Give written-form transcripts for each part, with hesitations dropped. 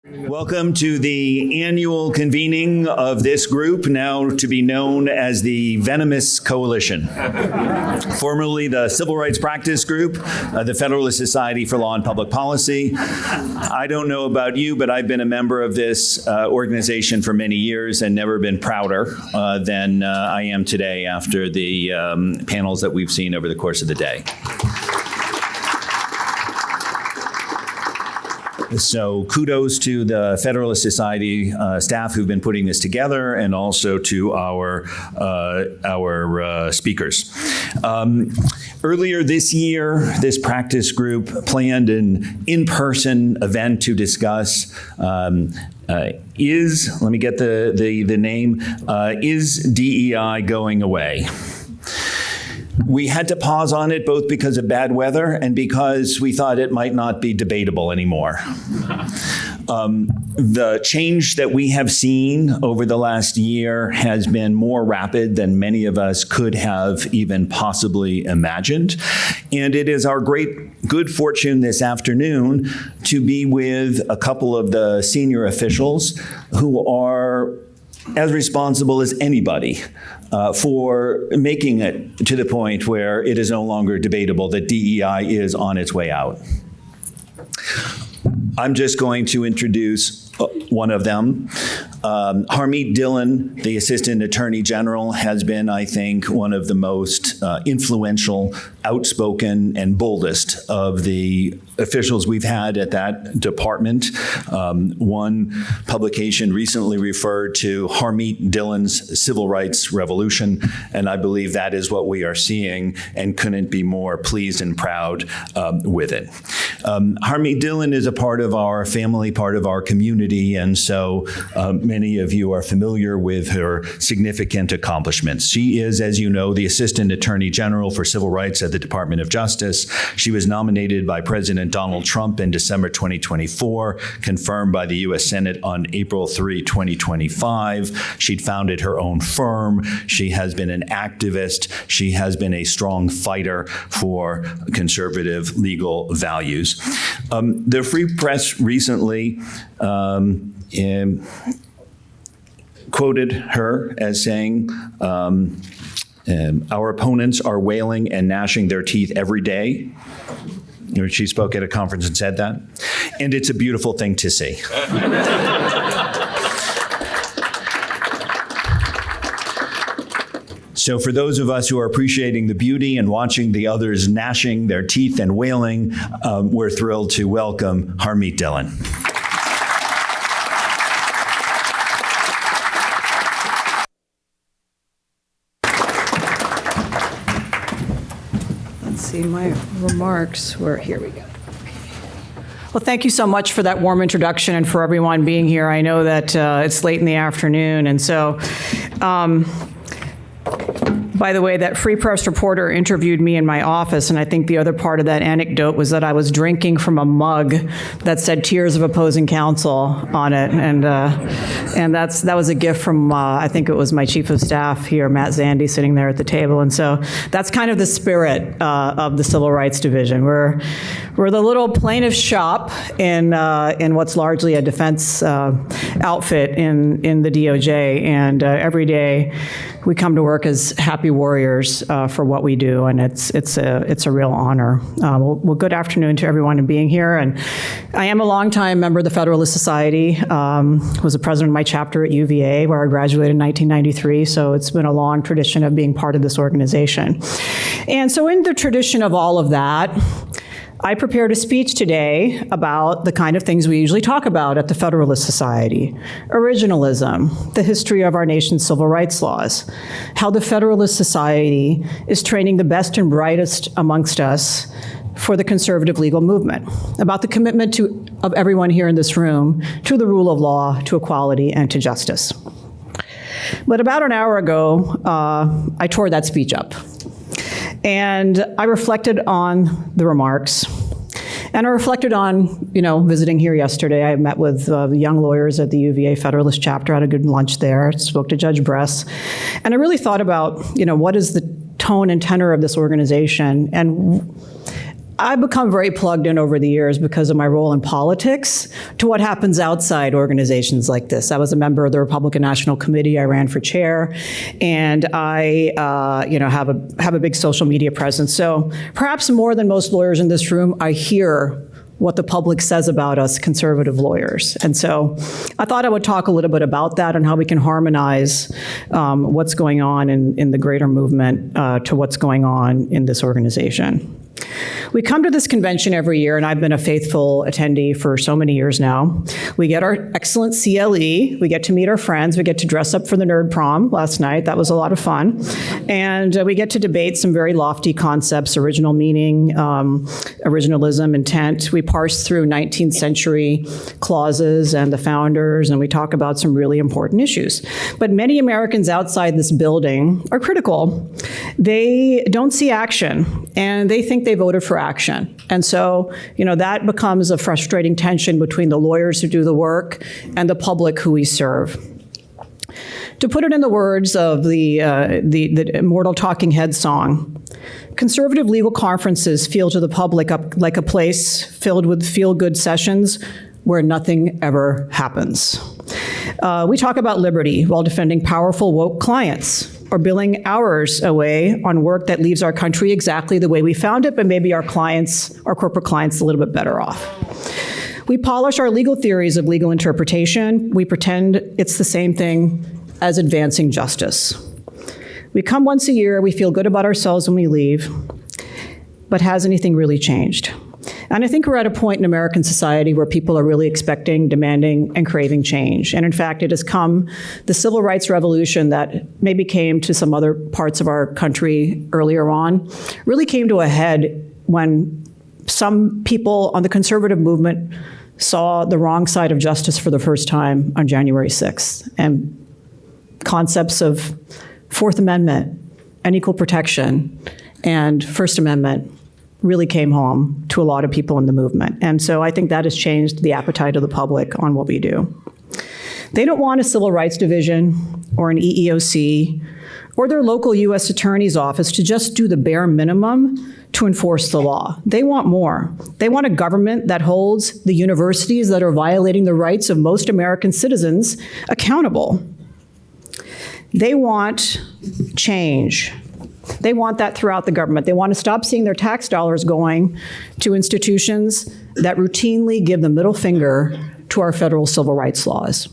Welcome to the annual convening of this group, now to be known as the Venomous Coalition. Formerly the Civil Rights Practice Group, the Federalist Society for Law and Public Policy. I don't know about you, but I've been a member of this organization for many years and never been prouder than I am today after the panels that we've seen over the course of the day. So kudos to the Federalist Society staff who've been putting this together, and also to our speakers. Earlier this year, this practice group planned an in-person event to discuss is DEI going away? We had to pause on it both because of bad weather and because we thought it might not be debatable anymore. The change that we have seen over the last year has been more rapid than many of us could have even possibly imagined. And it is our great good fortune this afternoon to be with a couple of the senior officials who are as responsible as anybody for making it to the point where it is no longer debatable that DEI is on its way out. I'm just going to introduce one of them. Harmeet Dhillon, the Assistant Attorney General, has been, I think, one of the most influential, outspoken, and boldest of the officials we've had at that department. One publication recently referred to Harmeet Dhillon's civil rights revolution, and I believe that is what we are seeing and couldn't be more pleased and proud with it. Harmeet Dhillon is a part of our family, part of our community, and so many of you are familiar with her significant accomplishments. She is, as you know, the Assistant Attorney General for Civil Rights at the Department of Justice. She was nominated by President Donald Trump in December 2024, confirmed by the U.S. Senate on April 3, 2025. She'd founded her own firm. She has been an activist. She has been a strong fighter for conservative legal values. The Free Press recently quoted her as saying, our opponents are wailing and gnashing their teeth every day. She spoke at a conference and said that. And it's a beautiful thing to see. So for those of us who are appreciating the beauty and watching the others gnashing their teeth and wailing, we're thrilled to welcome Harmeet Dhillon. My remarks were, here we go. Well, thank you so much for that warm introduction and for everyone being here. I know that it's late in the afternoon, and so, by the way, that Free Press reporter interviewed me in my office, and I think the other part of that anecdote was that I was drinking from a mug that said "Tears of Opposing Counsel" on it, and that was a gift from I think it was my chief of staff here, Matt Zandy, sitting there at the table, and so that's kind of the spirit of the Civil Rights Division. We're the little plaintiff's shop in what's largely a defense outfit in the DOJ, and every day we come to work as happy warriors for what we do, and it's a real honor. Well, good afternoon to everyone and being here. And I am a longtime member of the Federalist Society. Was the president of my chapter at UVA, where I graduated in 1993. So it's been a long tradition of being part of this organization. And so in the tradition of all of that, I prepared a speech today about the kind of things we usually talk about at the Federalist Society: originalism, the history of our nation's civil rights laws, how the Federalist Society is training the best and brightest amongst us for the conservative legal movement, about the commitment of everyone here in this room to the rule of law, to equality, and to justice. But about an hour ago, I tore that speech up. And I reflected on the remarks. And I reflected on, visiting here yesterday. I met with young lawyers at the UVA Federalist chapter, had a good lunch there, spoke to Judge Bress. And I really thought about, what is the tone and tenor of this organization? And I've become very plugged in over the years because of my role in politics to what happens outside organizations like this. I was a member of the Republican National Committee. I ran for chair, and I, have a big social media presence. So perhaps more than most lawyers in this room, I hear what the public says about us conservative lawyers. And so I thought I would talk a little bit about that and how we can harmonize what's going on in the greater movement to what's going on in this organization. We come to this convention every year, and I've been a faithful attendee for so many years now. We get our excellent CLE, we get to meet our friends, we get to dress up for the nerd prom last night. That was a lot of fun. And we get to debate some very lofty concepts, original meaning, originalism, intent. We parse through 19th century clauses and the founders, and we talk about some really important issues. But many Americans outside this building are critical. They don't see action, and they think they voted for action. And so, that becomes a frustrating tension between the lawyers who do the work and the public who we serve. To put it in the words of the immortal Talking Heads song, conservative legal conferences feel to the public like a place filled with feel-good sessions where nothing ever happens. We talk about liberty while defending powerful woke clients, or billing hours away on work that leaves our country exactly the way we found it, but maybe our corporate clients, a little bit better off. We polish our legal theories of legal interpretation. We pretend it's the same thing as advancing justice. We come once a year, we feel good about ourselves when we leave, but has anything really changed? And I think we're at a point in American society where people are really expecting, demanding, and craving change. And in fact, it has come, the civil rights revolution that maybe came to some other parts of our country earlier on, really came to a head when some people on the conservative movement saw the wrong side of justice for the first time on January 6th. And concepts of Fourth Amendment and equal protection and First Amendment really came home to a lot of people in the movement. And so I think that has changed the appetite of the public on what we do. They don't want a civil rights division or an EEOC or their local U.S. Attorney's office to just do the bare minimum to enforce the law. They want more. They want a government that holds the universities that are violating the rights of most American citizens accountable. They want change. They want that throughout the government. They want to stop seeing their tax dollars going to institutions that routinely give the middle finger to our federal civil rights laws.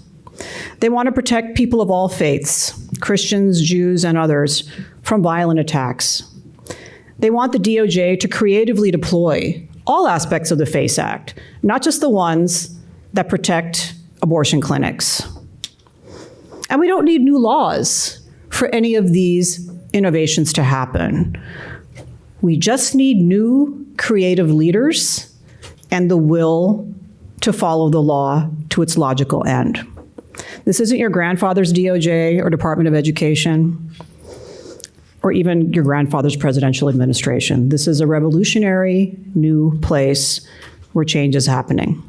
They want to protect people of all faiths, Christians, Jews, and others, from violent attacks. They want the DOJ to creatively deploy all aspects of the FACE Act, not just the ones that protect abortion clinics. And we don't need new laws for any of these innovations to happen. We just need new creative leaders and the will to follow the law to its logical end. This isn't your grandfather's DOJ or Department of Education or even your grandfather's presidential administration. This is a revolutionary new place where change is happening.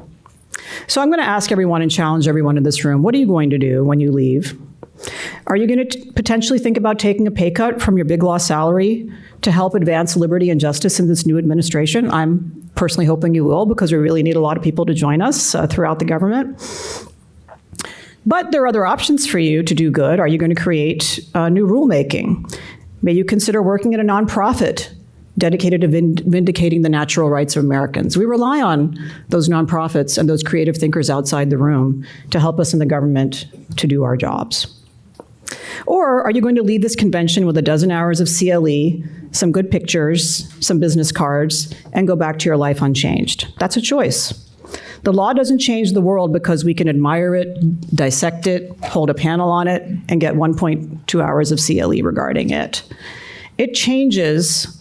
So I'm going to ask everyone and challenge everyone in this room, what are you going to do when you leave? Are you going to potentially think about taking a pay cut from your big law salary to help advance liberty and justice in this new administration? I'm personally hoping you will, because we really need a lot of people to join us throughout the government. But there are other options for you to do good. Are you going to create new rulemaking? May you consider working at a nonprofit dedicated to vindicating the natural rights of Americans. We rely on those nonprofits and those creative thinkers outside the room to help us in the government to do our jobs. Or are you going to lead this convention with a dozen hours of CLE, some good pictures, some business cards, and go back to your life unchanged? That's a choice. The law doesn't change the world because we can admire it, dissect it, hold a panel on it, and get 1.2 hours of CLE regarding it. It changes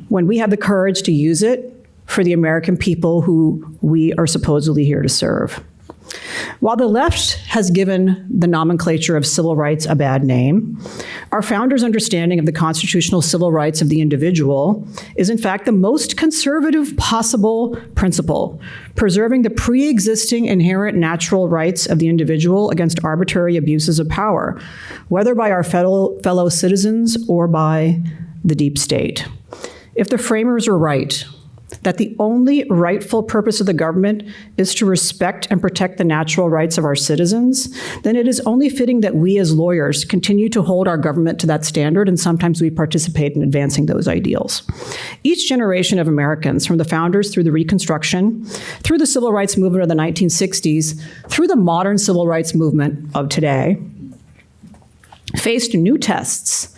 when we have the courage to use it for the American people who we are supposedly here to serve. While the left has given the nomenclature of civil rights a bad name, our founders' understanding of the constitutional civil rights of the individual is in fact the most conservative possible principle, preserving the pre-existing inherent natural rights of the individual against arbitrary abuses of power, whether by our fellow citizens or by the deep state. If the framers were right, that the only rightful purpose of the government is to respect and protect the natural rights of our citizens, then it is only fitting that we as lawyers continue to hold our government to that standard, and sometimes we participate in advancing those ideals. Each generation of Americans, from the founders through the Reconstruction, through the civil rights movement of the 1960s, through the modern civil rights movement of today, faced new tests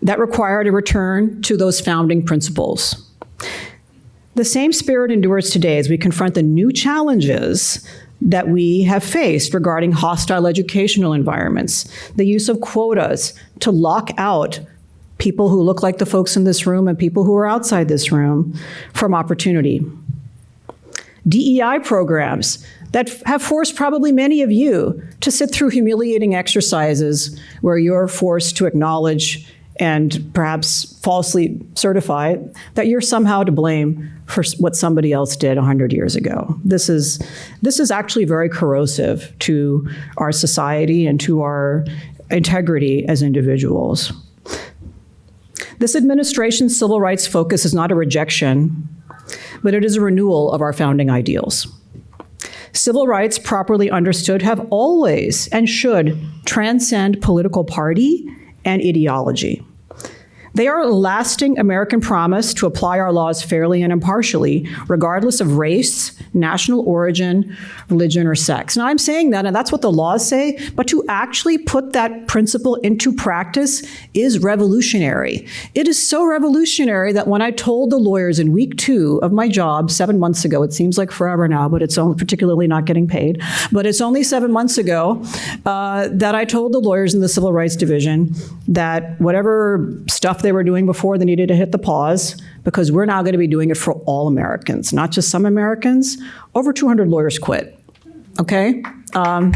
that required a return to those founding principles. The same spirit endures today as we confront the new challenges that we have faced regarding hostile educational environments, the use of quotas to lock out people who look like the folks in this room and people who are outside this room from opportunity. DEI programs that have forced probably many of you to sit through humiliating exercises where you're forced to acknowledge and perhaps falsely certify that you're somehow to blame for what somebody else did 100 years ago. This is actually very corrosive to our society and to our integrity as individuals. This administration's civil rights focus is not a rejection, but it is a renewal of our founding ideals. Civil rights, properly understood, have always and should transcend political party and ideology. They are a lasting American promise to apply our laws fairly and impartially, regardless of race, national origin, religion, or sex. Now, I'm saying that, and that's what the laws say, but to actually put that principle into practice is revolutionary. It is so revolutionary that when I told the lawyers in week 2 of my job 7 months ago, it seems like forever now, but it's only particularly not getting paid, but it's only 7 months ago that I told the lawyers in the Civil Rights Division that whatever stuff they were doing before, they needed to hit the pause, because we're now going to be doing it for all Americans, not just some Americans. Over 200 lawyers quit, okay? Yeah.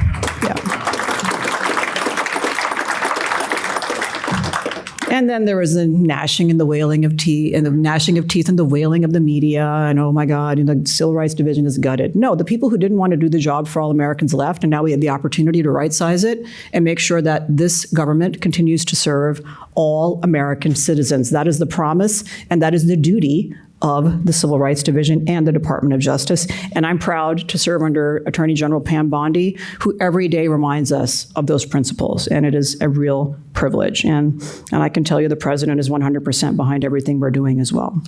And then there was the gnashing and the wailing of teeth, and the gnashing of teeth and the wailing of the media, and oh my God, the Civil Rights Division is gutted. No, the people who didn't want to do the job for all Americans left, and now we have the opportunity to right-size it and make sure that this government continues to serve all American citizens. That is the promise, and that is the duty of the Civil Rights Division and the Department of Justice. And I'm proud to serve under Attorney General Pam Bondi, who every day reminds us of those principles. And it is a real privilege. And I can tell you the president is 100% behind everything we're doing as well.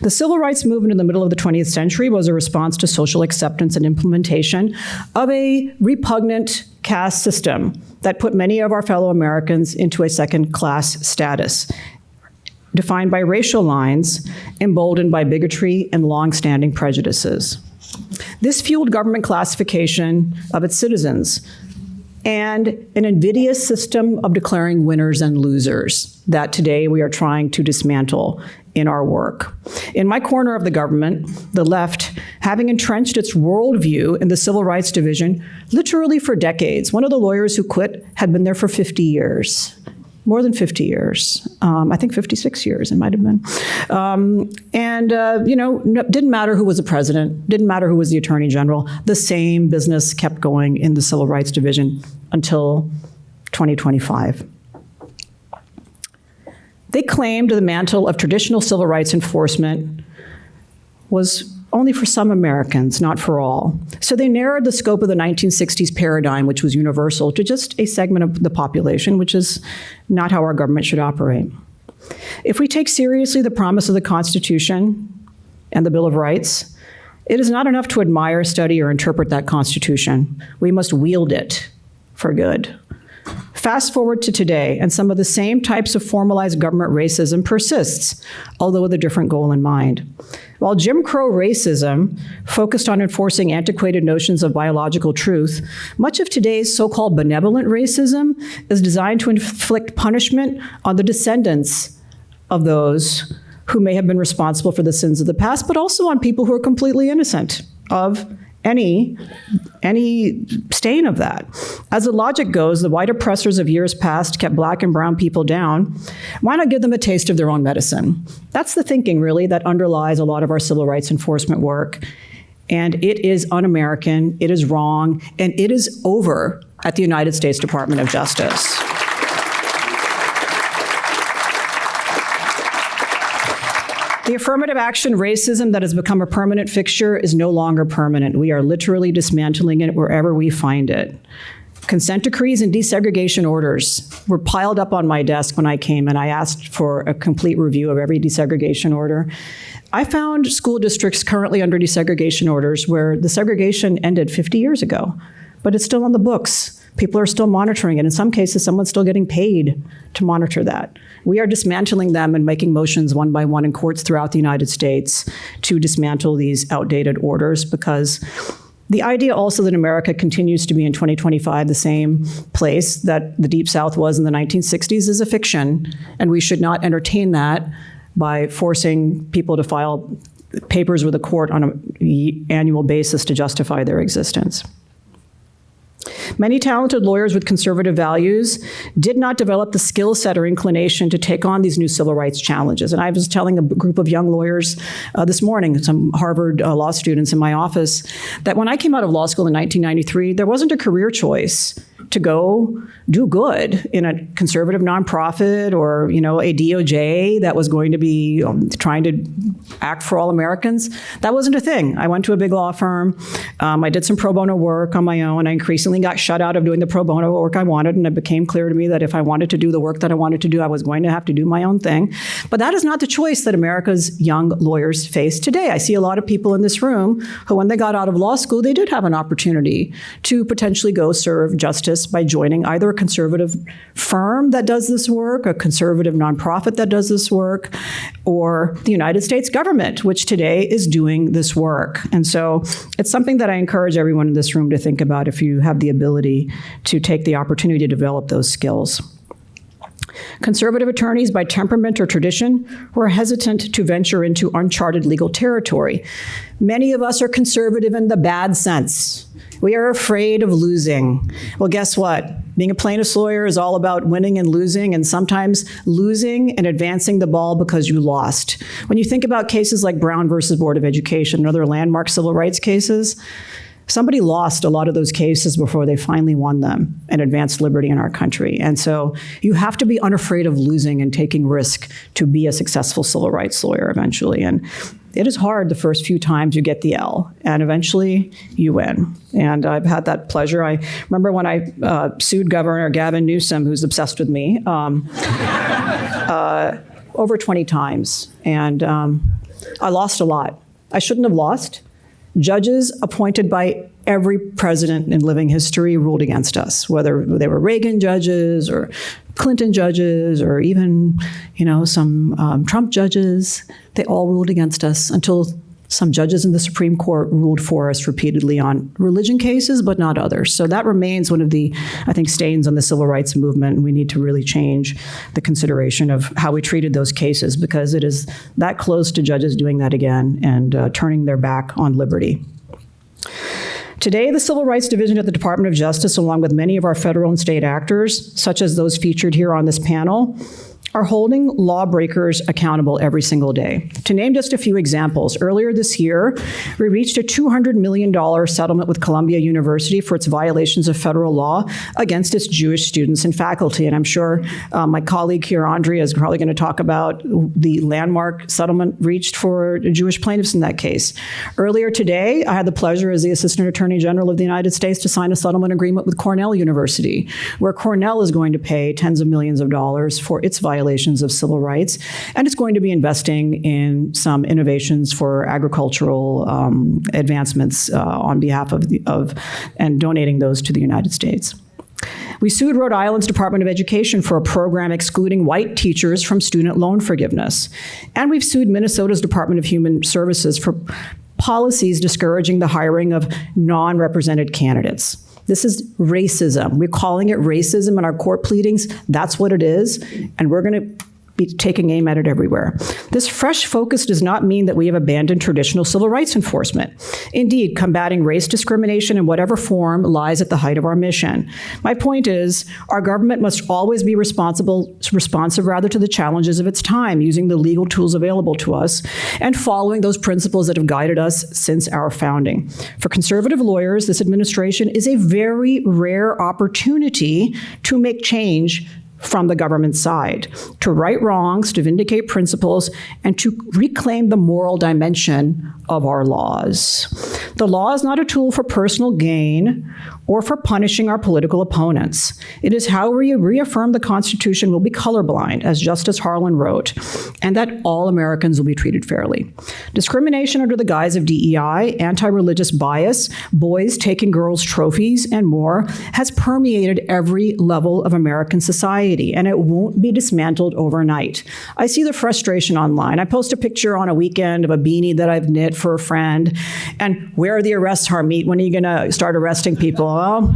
The civil rights movement in the middle of the 20th century was a response to social acceptance and implementation of a repugnant caste system that put many of our fellow Americans into a second-class status, defined by racial lines, emboldened by bigotry and long-standing prejudices. This fueled government classification of its citizens and an invidious system of declaring winners and losers that today we are trying to dismantle in our work. In my corner of the government, the left, having entrenched its worldview in the Civil Rights Division literally for decades. One of the lawyers who quit had been there for 50 years. More than 50 years. I think 56 years it might have been. Didn't matter who was the president, didn't matter who was the attorney general. The same business kept going in the Civil Rights Division until 2025. They claimed the mantle of traditional civil rights enforcement was only for some Americans, not for all. So they narrowed the scope of the 1960s paradigm, which was universal, to just a segment of the population, which is not how our government should operate. If we take seriously the promise of the Constitution and the Bill of Rights, it is not enough to admire, study, or interpret that Constitution. We must wield it for good. Fast forward to today, and some of the same types of formalized government racism persists, although with a different goal in mind. While Jim Crow racism focused on enforcing antiquated notions of biological truth, much of today's so-called benevolent racism is designed to inflict punishment on the descendants of those who may have been responsible for the sins of the past, but also on people who are completely innocent of any stain of that. As the logic goes, the white oppressors of years past kept black and brown people down. Why not give them a taste of their own medicine? That's the thinking, really, that underlies a lot of our civil rights enforcement work. And it is un-American, it is wrong, and it is over at the United States Department of Justice. The affirmative action racism that has become a permanent fixture is no longer permanent. We are literally dismantling it wherever we find it. Consent decrees and desegregation orders were piled up on my desk when I came, and I asked for a complete review of every desegregation order. I found school districts currently under desegregation orders where the segregation ended 50 years ago, but it's still on the books. People are still monitoring it. In some cases, someone's still getting paid to monitor that. We are dismantling them and making motions one by one in courts throughout the United States to dismantle these outdated orders, because the idea also that America continues to be in 2025 the same place that the Deep South was in the 1960s is a fiction, and we should not entertain that by forcing people to file papers with a court on an annual basis to justify their existence. Many talented lawyers with conservative values did not develop the skill set or inclination to take on these new civil rights challenges. And I was telling a group of young lawyers this morning, some Harvard law students in my office, that when I came out of law school in 1993, there wasn't a career choice to go do good in a conservative nonprofit or, a DOJ that was going to be trying to act for all Americans. That wasn't a thing. I went to a big law firm. I did some pro bono work on my own. I increasingly got shut out of doing the pro bono work I wanted, and it became clear to me that if I wanted to do the work that I wanted to do, I was going to have to do my own thing. But that is not the choice that America's young lawyers face today. I see a lot of people in this room who, when they got out of law school, they did have an opportunity to potentially go serve justice by joining either a conservative firm that does this work, a conservative nonprofit that does this work, or the United States government, which today is doing this work. And so it's something that I encourage everyone in this room to think about if you have the ability to take the opportunity to develop those skills. Conservative attorneys, by temperament or tradition, were hesitant to venture into uncharted legal territory. Many of us are conservative in the bad sense. We are afraid of losing. Well, guess what? Being a plaintiff's lawyer is all about winning and losing, and sometimes losing and advancing the ball because you lost. When you think about cases like Brown versus Board of Education and other landmark civil rights cases, somebody lost a lot of those cases before they finally won them and advanced liberty in our country. And so you have to be unafraid of losing and taking risk to be a successful civil rights lawyer eventually. And it is hard the first few times you get the L, and eventually you win. And I've had that pleasure. I remember when I sued Governor Gavin Newsom, who's obsessed with me, over 20 times. And I lost a lot. I shouldn't have lost. Judges appointed by every president in living history ruled against us, whether they were Reagan judges or Clinton judges or even, some Trump judges. They all ruled against us until some judges in the Supreme Court ruled for us repeatedly on religion cases, but not others. So that remains one of the, I think, stains on the civil rights movement. We need to really change the consideration of how we treated those cases, because it is that close to judges doing that again and turning their back on liberty. Today, the Civil Rights Division at the Department of Justice, along with many of our federal and state actors, such as those featured here on this panel, are holding lawbreakers accountable every single day. To name just a few examples, earlier this year, we reached a $200 million settlement with Columbia University for its violations of federal law against its Jewish students and faculty. And I'm sure my colleague here, Andrea, is probably going to talk about the landmark settlement reached for Jewish plaintiffs in that case. Earlier today, I had the pleasure as the Assistant Attorney General of the United States to sign a settlement agreement with Cornell University, where Cornell is going to pay tens of millions of dollars for its violations of civil rights, and it's going to be investing in some innovations for agricultural advancements on behalf of and donating those to the United States. We sued Rhode Island's Department of Education for a program excluding white teachers from student loan forgiveness. And we've sued Minnesota's Department of Human Services for policies discouraging the hiring of non-represented candidates. This is racism. We're calling it racism in our court pleadings. That's what it is, and we're going to be taking aim at it everywhere. This fresh focus does not mean that we have abandoned traditional civil rights enforcement. Indeed, combating race discrimination in whatever form lies at the height of our mission. My point is, our government must always be responsive to the challenges of its time, using the legal tools available to us, and following those principles that have guided us since our founding. For conservative lawyers, this administration is a very rare opportunity to make change from the government side, to right wrongs, to vindicate principles, and to reclaim the moral dimension of our laws. The law is not a tool for personal gain or for punishing our political opponents. It is how we reaffirm the Constitution will be colorblind, as Justice Harlan wrote, and that all Americans will be treated fairly. Discrimination under the guise of DEI, anti-religious bias, boys taking girls' trophies, and more has permeated every level of American society, and it won't be dismantled overnight. I see the frustration online. I post a picture on a weekend of a beanie that I've knit for a friend, and where are the arrests, Harmeet? When are you going to start arresting people? Well,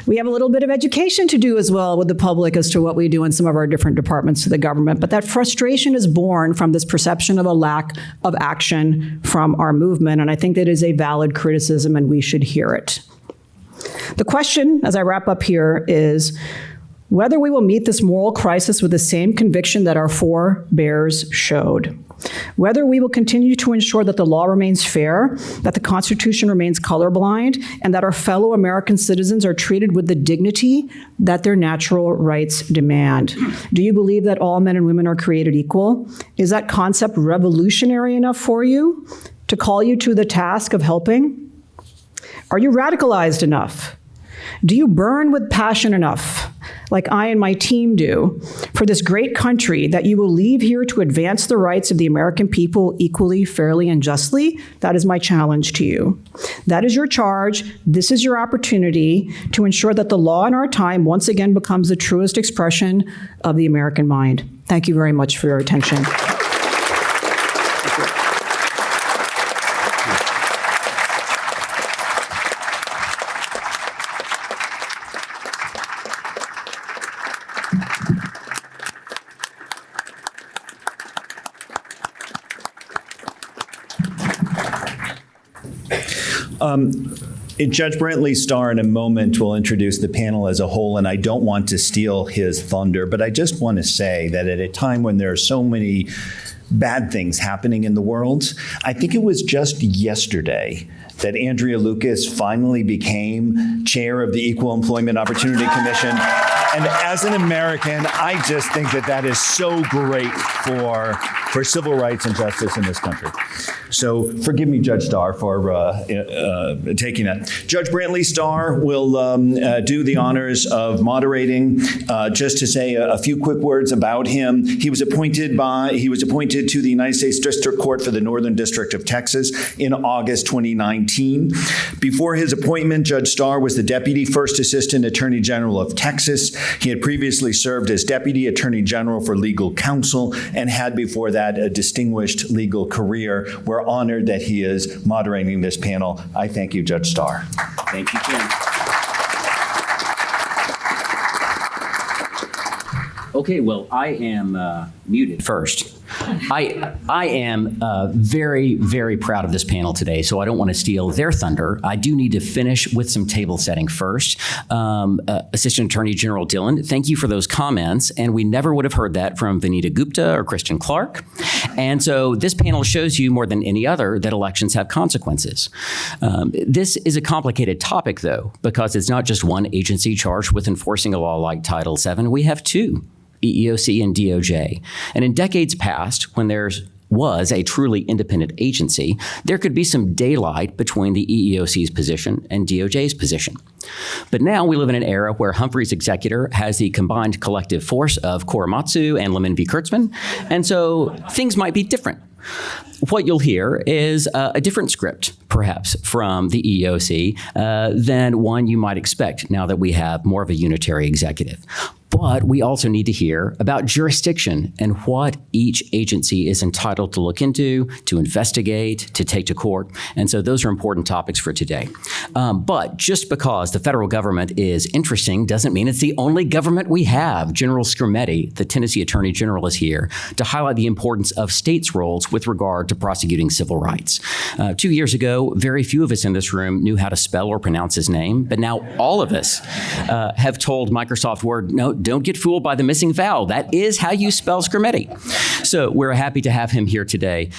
we have a little bit of education to do as well with the public as to what we do in some of our different departments of the government. But that frustration is born from this perception of a lack of action from our movement. And I think that is a valid criticism, and we should hear it. The question, as I wrap up here, is whether we will meet this moral crisis with the same conviction that our forebears showed. Whether we will continue to ensure that the law remains fair, that the Constitution remains colorblind, and that our fellow American citizens are treated with the dignity that their natural rights demand. Do you believe that all men and women are created equal? Is that concept revolutionary enough for you to call you to the task of helping? Are you radicalized enough? Do you burn with passion enough, like I and my team do, for this great country that you will leave here to advance the rights of the American people equally, fairly, and justly? That is my challenge to you. That is your charge. This is your opportunity to ensure that the law in our time once again becomes the truest expression of the American mind. Thank you very much for your attention. Judge Brantley Starr in a moment will introduce the panel as a whole, and I don't want to steal his thunder, but I just want to say that at a time when there are so many bad things happening in the world, I think it was just yesterday that Andrea Lucas finally became chair of the Equal Employment Opportunity Commission. And as an American, I just think that that is so great for civil rights and justice in this country. So forgive me, Judge Starr, for taking that. Judge Brantley Starr will do the honors of moderating. Just to say a few quick words about him. He was appointed to the United States District Court for the Northern District of Texas in August 2019. Before his appointment, Judge Starr was the Deputy First Assistant Attorney General of Texas. He had previously served as Deputy Attorney General for Legal Counsel and had before that a distinguished legal career. We're honored that he is moderating this panel. I thank you, Judge Starr. Thank you, Jim. Okay, well, I am muted first. I am very, very proud of this panel today, so I don't want to steal their thunder. I do need to finish with some table setting first. Assistant Attorney General Dhillon, thank you for those comments, and we never would have heard that from Vanita Gupta or Christian Clark. And so this panel shows you more than any other that elections have consequences. This is a complicated topic, though, because it's not just one agency charged with enforcing a law like Title VII. We have two. EEOC and DOJ. And in decades past, when there was a truly independent agency, there could be some daylight between the EEOC's position and DOJ's position. But now we live in an era where Humphrey's executor has the combined collective force of Korematsu and Lemon v. Kurtzman, and so things might be different. What you'll hear is a different script, perhaps, from the EEOC than one you might expect now that we have more of a unitary executive. But we also need to hear about jurisdiction and what each agency is entitled to look into, to investigate, to take to court. And so those are important topics for today. But just because the federal government is interesting doesn't mean it's the only government we have. General Scrumetti, the Tennessee Attorney General, is here to highlight the importance of states' roles with regard to prosecuting civil rights. 2 years ago, very few of us in this room knew how to spell or pronounce his name, but now all of us have told Microsoft Word, no, don't get fooled by the missing vowel. That is how you spell Scrumetti. So we're happy to have him here today,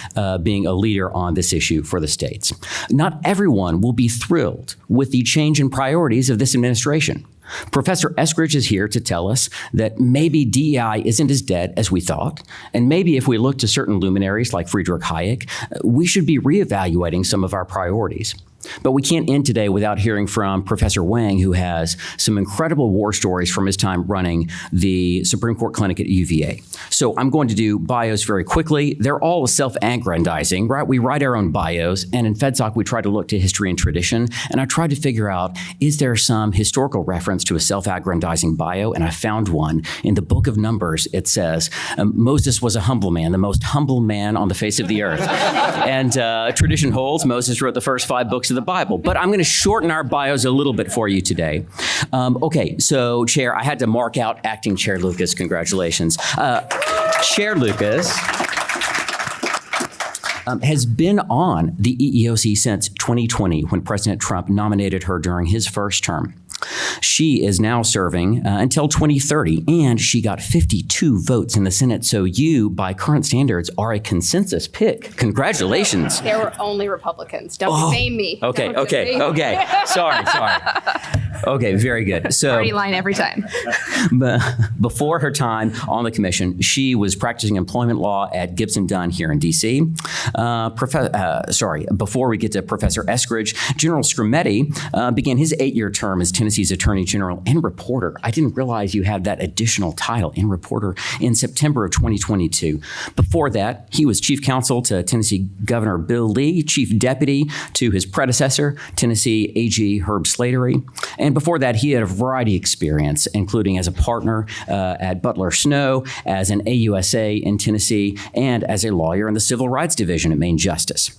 being a leader on this issue for the states. Not everyone will be thrilled with the change in priorities of this administration. Professor Eskridge is here to tell us that maybe DEI isn't as dead as we thought, and maybe if we look to certain luminaries like Friedrich Hayek, we should be reevaluating some of our priorities. But we can't end today without hearing from Professor Wang, who has some incredible war stories from his time running the Supreme Court Clinic at UVA. So I'm going to do bios very quickly. They're all self-aggrandizing, right? We write our own bios, and in FedSoc, we try to look to history and tradition, and I tried to figure out, is there some historical reference to a self-aggrandizing bio? And I found one. In the book of Numbers, it says, Moses was a humble man, the most humble man on the face of the earth. And tradition holds, Moses wrote the first 5 books of the Bible. But I'm going to shorten our bios a little bit for you today. Okay, so Chair, I had to mark out Acting Chair Lucas. Congratulations. Chair Lucas has been on the EEOC since 2020 when President Trump nominated her during his first term. She is now serving until 2030, and she got 52 votes in the Senate. So you, by current standards, are a consensus pick. Congratulations. There were only Republicans. Don't defame me. Okay. Don't defame me. Sorry. Okay, very good. So Party line every time. before her time on the commission, she was practicing employment law at Gibson Dunn here in D.C. Before we get to Professor Eskridge, General Scrumetti began his 8-year term as Tennessee's Attorney General and reporter. I didn't realize you had that additional title, and reporter, in September of 2022. Before that, he was chief counsel to Tennessee Governor Bill Lee, chief deputy to his predecessor, Tennessee AG Herb Slattery. And before that, he had a variety of experience, including as a partner at Butler Snow, as an AUSA in Tennessee, and as a lawyer in the Civil Rights Division at Maine Justice.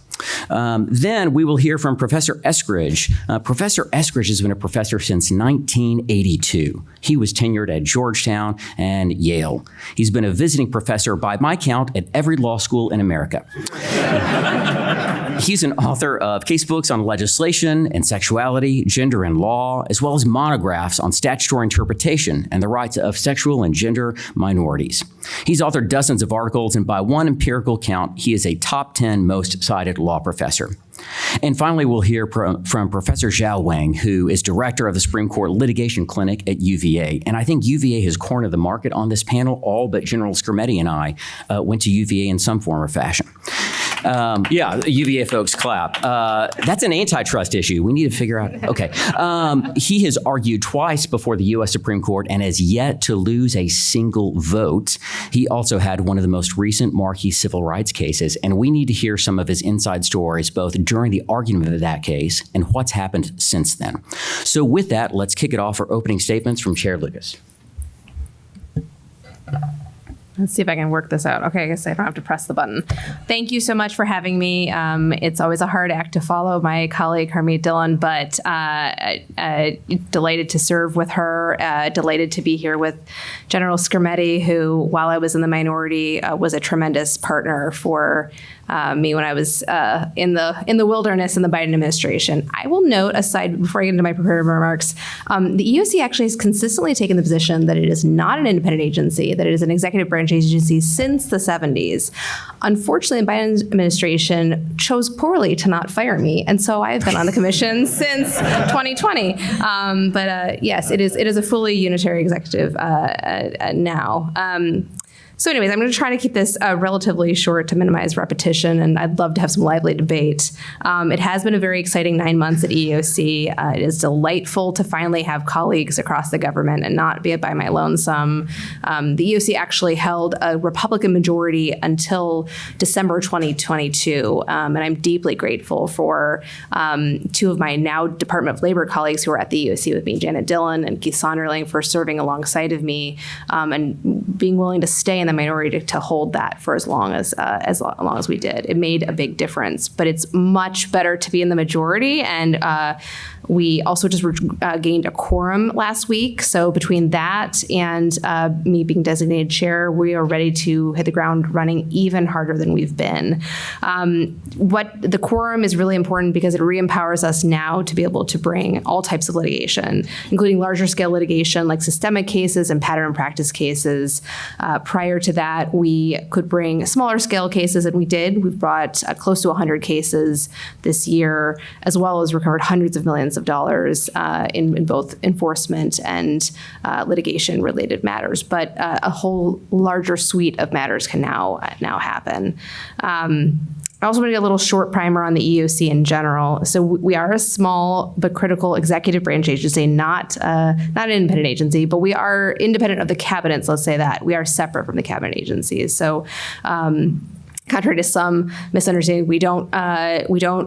Then we will hear from Professor Eskridge. Professor Eskridge has been a professor since 1982. He was tenured at Georgetown and Yale. He's been a visiting professor, by my count, at every law school in America. He's an author of casebooks on legislation and sexuality, gender and law, as well as monographs on statutory interpretation and the rights of sexual and gender minorities. He's authored dozens of articles, and by one empirical count, he is a top 10 most cited law professor. And finally, we'll hear from Professor Zhao Wang, who is director of the Supreme Court Litigation Clinic at UVA. And I think UVA has cornered the market on this panel. All but General Scrumetti and I went to UVA in some form or fashion. UVA folks clap. That's an antitrust issue. We need to figure out. Okay. He has argued twice before the U.S. Supreme Court and has yet to lose a single vote. He also had one of the most recent marquee civil rights cases, and we need to hear some of his inside stories, both during the argument of that case and what's happened since then. So with that, let's kick it off for opening statements from Chair Lucas. Let's see if I can work this out. Okay, I guess I don't have to press the button. Thank you so much for having me. It's always a hard act to follow my colleague, Harmeet Dhillon, but delighted to serve with her, delighted to be here with General Scrumetti, who, while I was in the minority, was a tremendous partner for me when I was in the wilderness in the Biden administration. I will note, aside, before I get into my prepared remarks, the EEOC actually has consistently taken the position that it is not an independent agency, that it is an executive branch agency since the 70s. Unfortunately, the Biden administration chose poorly to not fire me, and so I've been on the commission since 2020. Yes, it is a fully unitary executive now. So anyways, I'm going to try to keep this relatively short to minimize repetition, and I'd love to have some lively debate. It has been a very exciting 9 months at EEOC. It is delightful to finally have colleagues across the government and not be it by my lonesome. The EEOC actually held a Republican majority until December 2022, and I'm deeply grateful for 2 of my now Department of Labor colleagues who are at the EEOC with me, Janet Dhillon and Keith Sonderling, for serving alongside of me and being willing to stay in the minority to hold that for as long as we did. It made a big difference, but it's much better to be in the majority. And we also just gained a quorum last week. So between that and me being designated chair, we are ready to hit the ground running even harder than we've been. What the quorum is really important because it re-empowers us now to be able to bring all types of litigation, including larger scale litigation like systemic cases and pattern and practice cases. Prior to that, we could bring smaller scale cases, and we did. We've brought close to 100 cases this year, as well as recovered hundreds of millions billions of dollars in both enforcement and litigation-related matters. But a whole larger suite of matters can now happen. I also want to get a little short primer on the EEOC in general. So we are a small but critical executive branch agency, not an independent agency, but we are independent of the cabinets, let's say that. We are separate from the cabinet agencies. So contrary to some misunderstanding, we don't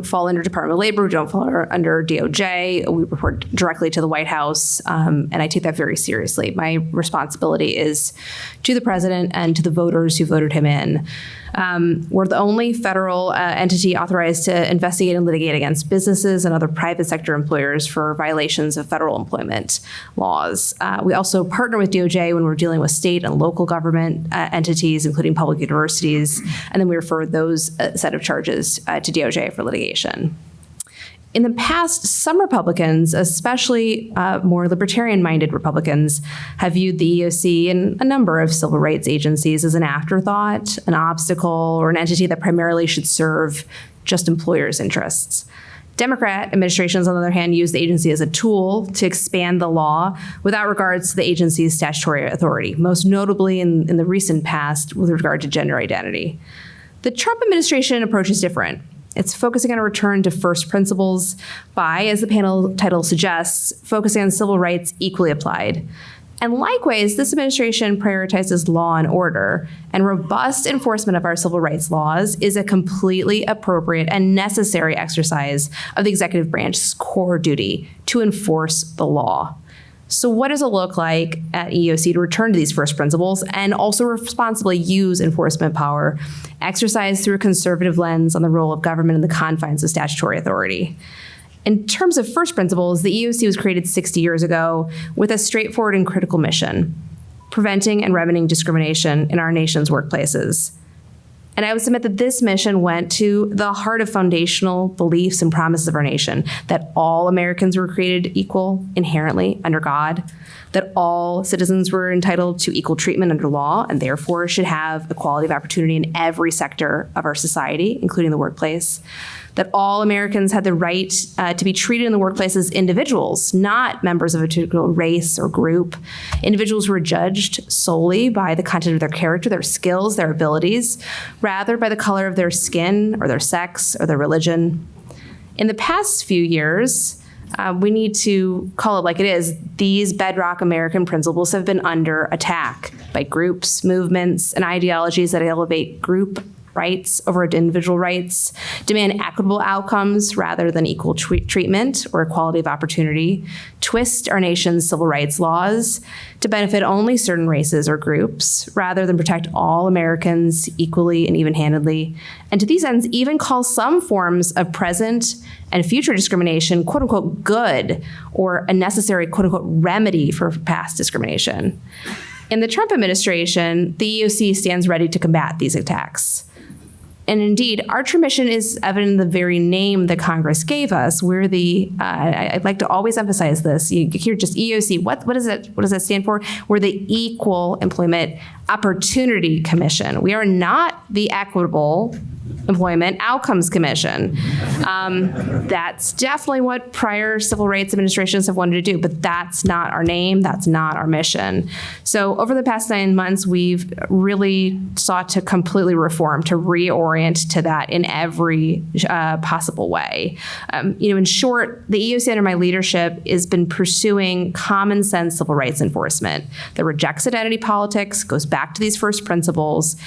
fall under Department of Labor. We don't fall under DOJ. We report directly to the White House, and I take that very seriously. My responsibility is to the president and to the voters who voted him in. We're the only federal entity authorized to investigate and litigate against businesses and other private sector employers for violations of federal employment laws. We also partner with DOJ when we're dealing with state and local government entities, including public universities, and then we refer those set of charges to DOJ for litigation. In the past, some Republicans, especially more libertarian-minded Republicans, have viewed the EEOC and a number of civil rights agencies as an afterthought, an obstacle, or an entity that primarily should serve just employers' interests. Democrat administrations, on the other hand, use the agency as a tool to expand the law without regards to the agency's statutory authority, most notably in the recent past with regard to gender identity. The Trump administration approach is different. It's focusing on a return to first principles by, as the panel title suggests, focusing on civil rights equally applied. And likewise, this administration prioritizes law and order, and robust enforcement of our civil rights laws is a completely appropriate and necessary exercise of the executive branch's core duty to enforce the law. So what does it look like at EEOC to return to these first principles and also responsibly use enforcement power exercised through a conservative lens on the role of government in the confines of statutory authority? In terms of first principles, the EEOC was created 60 years ago with a straightforward and critical mission: preventing and remedying discrimination in our nation's workplaces. And I would submit that this mission went to the heart of foundational beliefs and promises of our nation, that all Americans were created equal inherently under God, that all citizens were entitled to equal treatment under law and therefore should have equality of opportunity in every sector of our society, including the workplace, that all Americans had the right to be treated in the workplace as individuals, not members of a particular race or group, individuals who were judged solely by the content of their character, their skills, their abilities, rather by the color of their skin or their sex or their religion. In the past few years, we need to call it like it is. These bedrock American principles have been under attack by groups, movements, and ideologies that elevate group rights over individual rights, demand equitable outcomes rather than equal treatment or equality of opportunity, twist our nation's civil rights laws to benefit only certain races or groups rather than protect all Americans equally and even-handedly, and to these ends even call some forms of present and future discrimination quote-unquote good or a necessary quote-unquote remedy for past discrimination. In the Trump administration, the EEOC stands ready to combat these attacks. And indeed, our true mission is evident in the very name that Congress gave us. We're the, I'd like to always emphasize this. You hear just EEOC, what does that stand for? We're the Equal Employment Opportunity Commission. We are not the Equitable Employment Outcomes Commission. That's definitely what prior civil rights administrations have wanted to do, but that's not our name, that's not our mission. So over the past 9 months, we've really sought to completely reform, to reorient to that in every possible way. In short, the EEOC under my leadership has been pursuing common sense civil rights enforcement that rejects identity politics, goes back to these first principles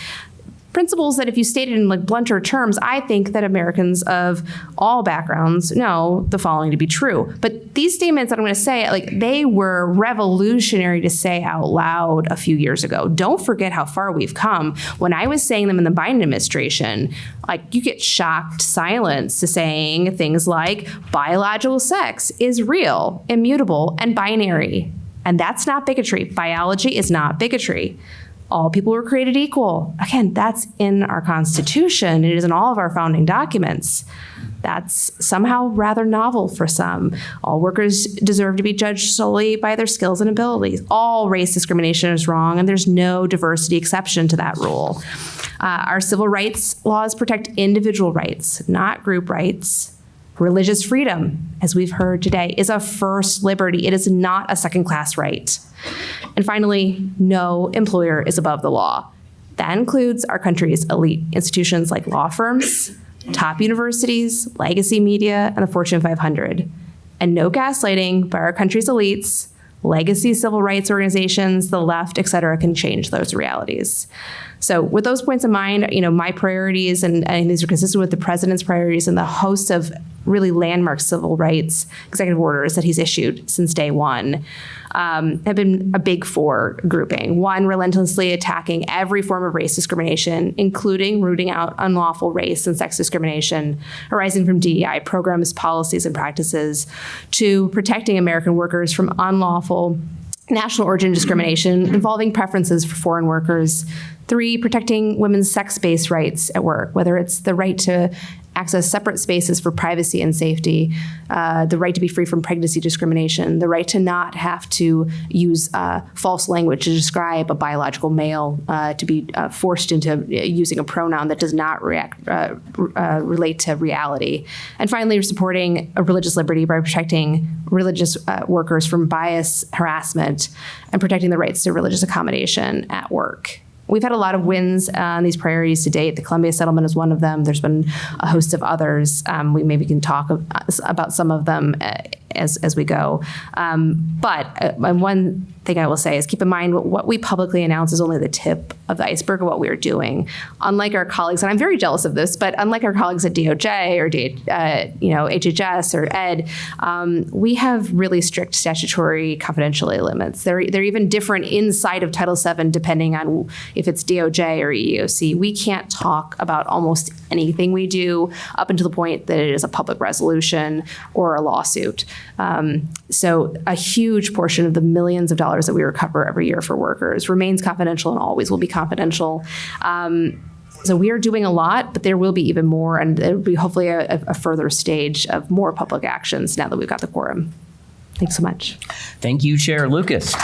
that if you state it in like blunter terms, I think that Americans of all backgrounds know the following to be true. But these statements that I'm going to say, like, they were revolutionary to say out loud a few years ago. Don't forget how far we've come. When I was saying them in the Biden administration, like, you get shocked silence to saying things like biological sex is real, immutable, and binary. And that's not bigotry. Biology is not bigotry. All people were created equal. Again, that's in our Constitution. It is in all of our founding documents. That's somehow rather novel for some. All workers deserve to be judged solely by their skills and abilities. All race discrimination is wrong, and there's no diversity exception to that rule. Our civil rights laws protect individual rights, not group rights. Religious freedom, as we've heard today, is a first liberty. It is not a second-class right. And finally, no employer is above the law. That includes our country's elite institutions like law firms, top universities, legacy media, and the Fortune 500. And no gaslighting by our country's elites, legacy civil rights organizations, the left, et cetera, can change those realities. So with those points in mind, my priorities, and these are consistent with the president's priorities and the host of really landmark civil rights executive orders that he's issued since day one, have been a big four grouping. One, relentlessly attacking every form of race discrimination, including rooting out unlawful race and sex discrimination arising from DEI programs, policies, and practices. Two, protecting American workers from unlawful national origin discrimination involving preferences for foreign workers. Three, protecting women's sex-based rights at work, whether it's the right to access separate spaces for privacy and safety, the right to be free from pregnancy discrimination, the right to not have to use false language to describe a biological male, to be forced into using a pronoun that does not relate to reality. And finally, we're supporting a religious liberty by protecting religious workers from bias, harassment, and protecting the rights to religious accommodation at work. We've had a lot of wins on these priorities to date. The Columbia settlement is one of them. There's been a host of others. We maybe can talk about some of them as we go. But one thing I will say is keep in mind what we publicly announce is only the tip of the iceberg of what we are doing. Unlike our colleagues, and I'm very jealous of this, but unlike our colleagues at DOJ or HHS or Ed, we have really strict statutory confidentiality limits. They're even different inside of Title VII depending on if it's DOJ or EEOC. We can't talk about almost anything we do up until the point that it is a public resolution or a lawsuit. So a huge portion of the millions of dollars that we recover every year for workers remains confidential and always will be confidential. So we are doing a lot, but there will be even more, and there will be hopefully a further stage of more public actions now that we've got the quorum. Thanks so much. Thank you, Chair Lucas.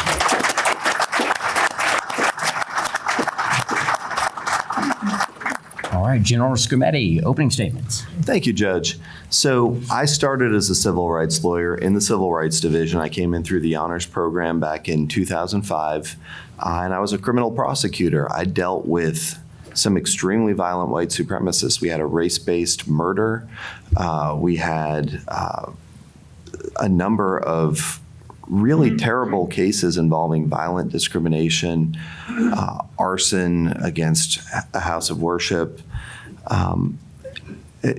All right, General Scrimetti, opening statements. Thank you, Judge. So I started as a civil rights lawyer in the Civil Rights Division. I came in through the honors program back in 2005, and I was a criminal prosecutor. I dealt with some extremely violent white supremacists. We had a race-based murder. We had a number of really terrible cases involving violent discrimination, arson against a house of worship.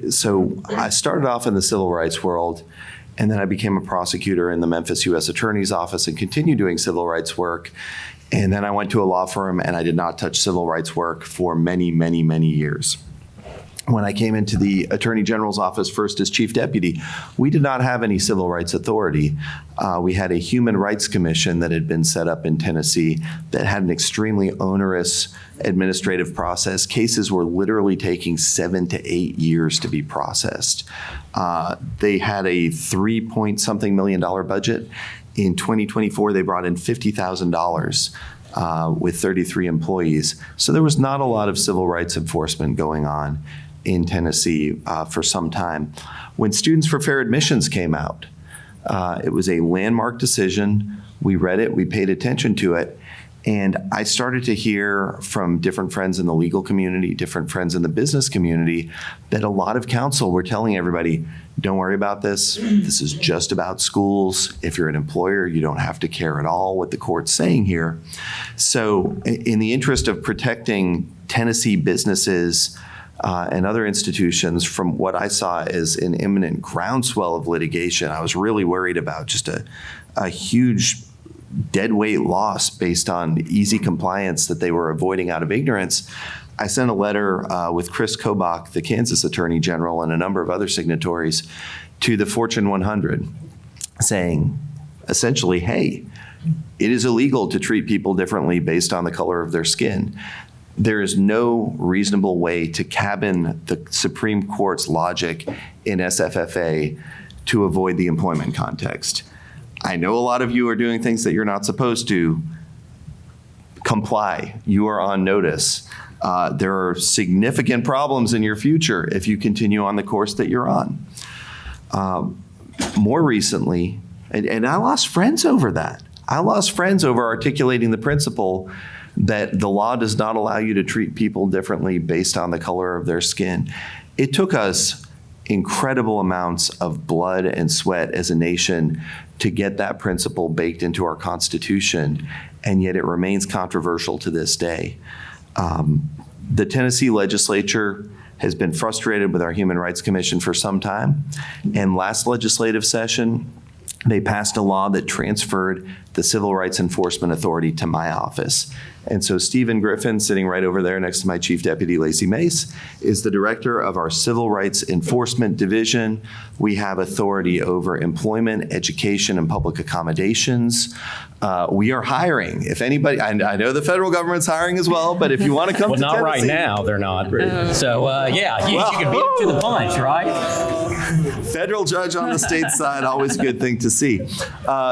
So I started off in the civil rights world, and then I became a prosecutor in the Memphis U.S. Attorney's Office and continued doing civil rights work. And then I went to a law firm, and I did not touch civil rights work for many, many, many years. When I came into the Attorney General's office first as Chief Deputy, we did not have any civil rights authority. We had a Human Rights Commission that had been set up in Tennessee that had an extremely onerous administrative process. Cases were literally taking 7 to 8 years to be processed. They had a $3-point-something million budget. In 2024, they brought in $50,000 with 33 employees. So there was not a lot of civil rights enforcement going on in Tennessee for some time. When Students for Fair Admissions came out, it was a landmark decision. We read it, we paid attention to it, and I started to hear from different friends in the legal community, different friends in the business community, that a lot of counsel were telling everybody, don't worry about this. This is just about schools. If you're an employer, you don't have to care at all what the court's saying here. So in the interest of protecting Tennessee businesses and other institutions from what I saw as an imminent groundswell of litigation, I was really worried about just a huge deadweight loss based on easy compliance that they were avoiding out of ignorance. I sent a letter with Chris Kobach, the Kansas Attorney General, and a number of other signatories to the Fortune 100 saying, essentially, hey, it is illegal to treat people differently based on the color of their skin. There is no reasonable way to cabin the Supreme Court's logic in SFFA to avoid the employment context. I know a lot of you are doing things that you're not supposed to. Comply. You are on notice. There are significant problems in your future if you continue on the course that you're on. More recently, and I lost friends over that. I lost friends over articulating the principle that the law does not allow you to treat people differently based on the color of their skin. It took us incredible amounts of blood and sweat as a nation to get that principle baked into our Constitution, and yet it remains controversial to this day. The Tennessee legislature has been frustrated with our Human Rights Commission for some time, and last legislative session, they passed a law that transferred the Civil Rights Enforcement Authority to my office. And so Stephen Griffin, sitting right over there next to my Chief Deputy Lacey Mace, is the director of our Civil Rights Enforcement Division. We have authority over employment, education, and public accommodations. We are hiring. If anybody, I know the federal government's hiring as well, but if you want to come Well, to not right Tennessee, now, they're not. So, yeah, you can beat it to the punch, right? federal judge on the state side, always a good thing to see.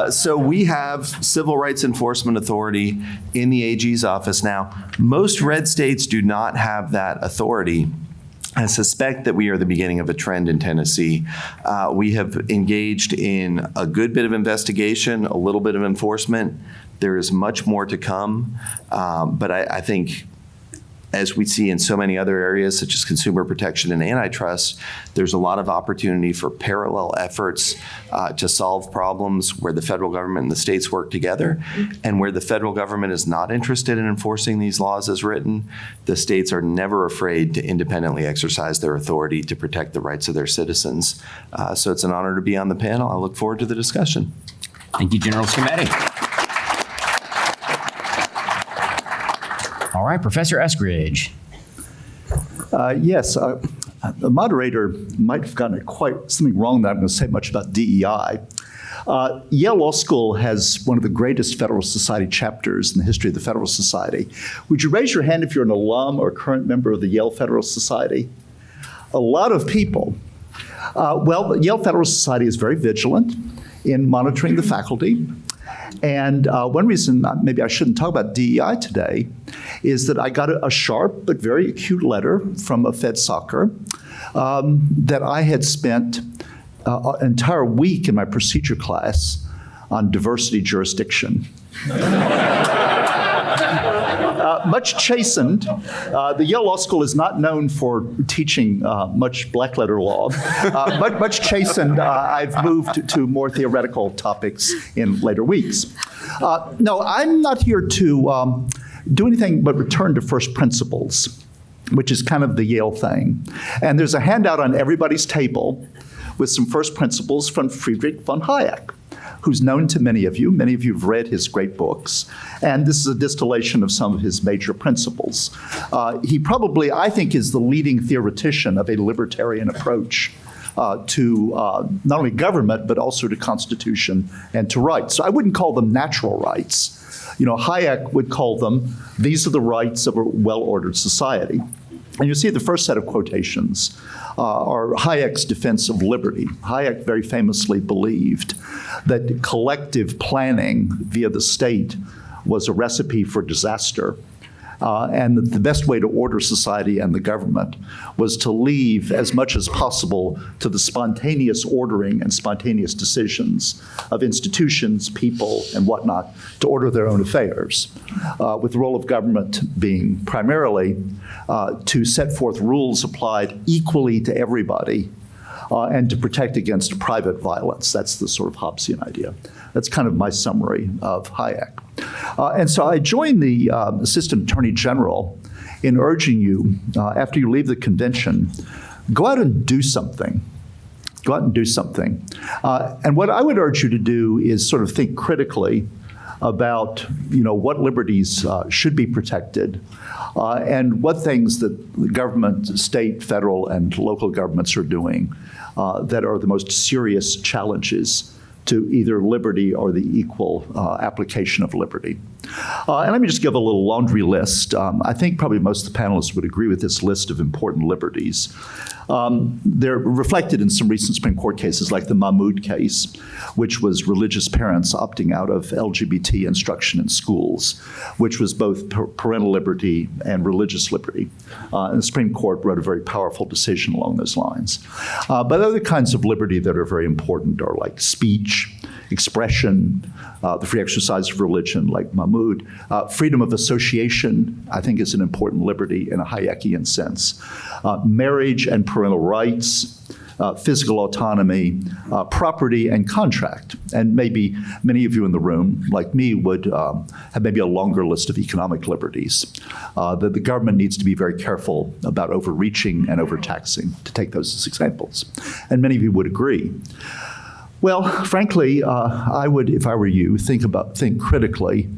So we have Civil Rights Enforcement Authority in the AG's office now. Most red states do not have that authority. I suspect that we are the beginning of a trend in Tennessee. We have engaged in a good bit of investigation, a little bit of enforcement. There is much more to come, but I think, as we see in so many other areas, such as consumer protection and antitrust, there's a lot of opportunity for parallel efforts to solve problems where the federal government and the states work together, and where the federal government is not interested in enforcing these laws as written, the states are never afraid to independently exercise their authority to protect the rights of their citizens. So it's an honor to be on the panel. I look forward to the discussion. Thank you, General Schimetti. All right, Professor Eskridge. Yes, the moderator might have gotten quite something wrong that I'm going to say much about DEI. Yale Law School has one of the greatest Federalist Society chapters in the history of the Federalist Society. Would you raise your hand if you're an alum or a current member of the Yale Federalist Society? A lot of people. Well, the Yale Federalist Society is very vigilant in monitoring the faculty. And one reason maybe I shouldn't talk about DEI today is that I got a sharp but very acute letter from a Fed Soccer that I had spent an entire week in my procedure class on diversity jurisdiction. Much chastened, the Yale Law School is not known for teaching much black letter law. Much chastened, I've moved to more theoretical topics in later weeks. No, I'm not here to do anything but return to first principles, which is kind of the Yale thing. And there's a handout on everybody's table with some first principles from Friedrich von Hayek, who's known to many of you. Many of you have read his great books. And this is a distillation of some of his major principles. He probably, I think, is the leading theoretician of a libertarian approach to not only government, but also to constitution and to rights. So I wouldn't call them natural rights. You know, Hayek would call them, these are the rights of a well-ordered society. And you see the first set of quotations are Hayek's defense of liberty. Hayek very famously believed that collective planning via the state was a recipe for disaster, and that the best way to order society and the government was to leave as much as possible to the spontaneous ordering and spontaneous decisions of institutions, people, and whatnot to order their own affairs, with the role of government being primarily to set forth rules applied equally to everybody and to protect against private violence. That's the sort of Hobbesian idea. That's kind of my summary of Hayek. And so I joined the Assistant Attorney General in urging you, after you leave the convention, go out and do something. Go out and do something. And what I would urge you to do is sort of think critically about, you know, what liberties should be protected, and what things that the government, state, federal, and local governments are doing that are the most serious challenges to either liberty or the equal application of liberty. And let me just give a little laundry list. I think probably most of the panelists would agree with this list of important liberties. They're reflected in some recent Supreme Court cases like the Mahmoud case, which was religious parents opting out of LGBT instruction in schools, which was both parental liberty and religious liberty. And the Supreme Court wrote a very powerful decision along those lines. But other kinds of liberty that are very important are like speech, expression, the free exercise of religion, like Mahmoud. Freedom of association, I think, is an important liberty in a Hayekian sense. Marriage and parental rights, physical autonomy, property, and contract. And maybe many of you in the room, like me, would have maybe a longer list of economic liberties that the government needs to be very careful about overreaching and overtaxing, to take those as examples. And many of you would agree. Well, frankly, I would, if I were you, think critically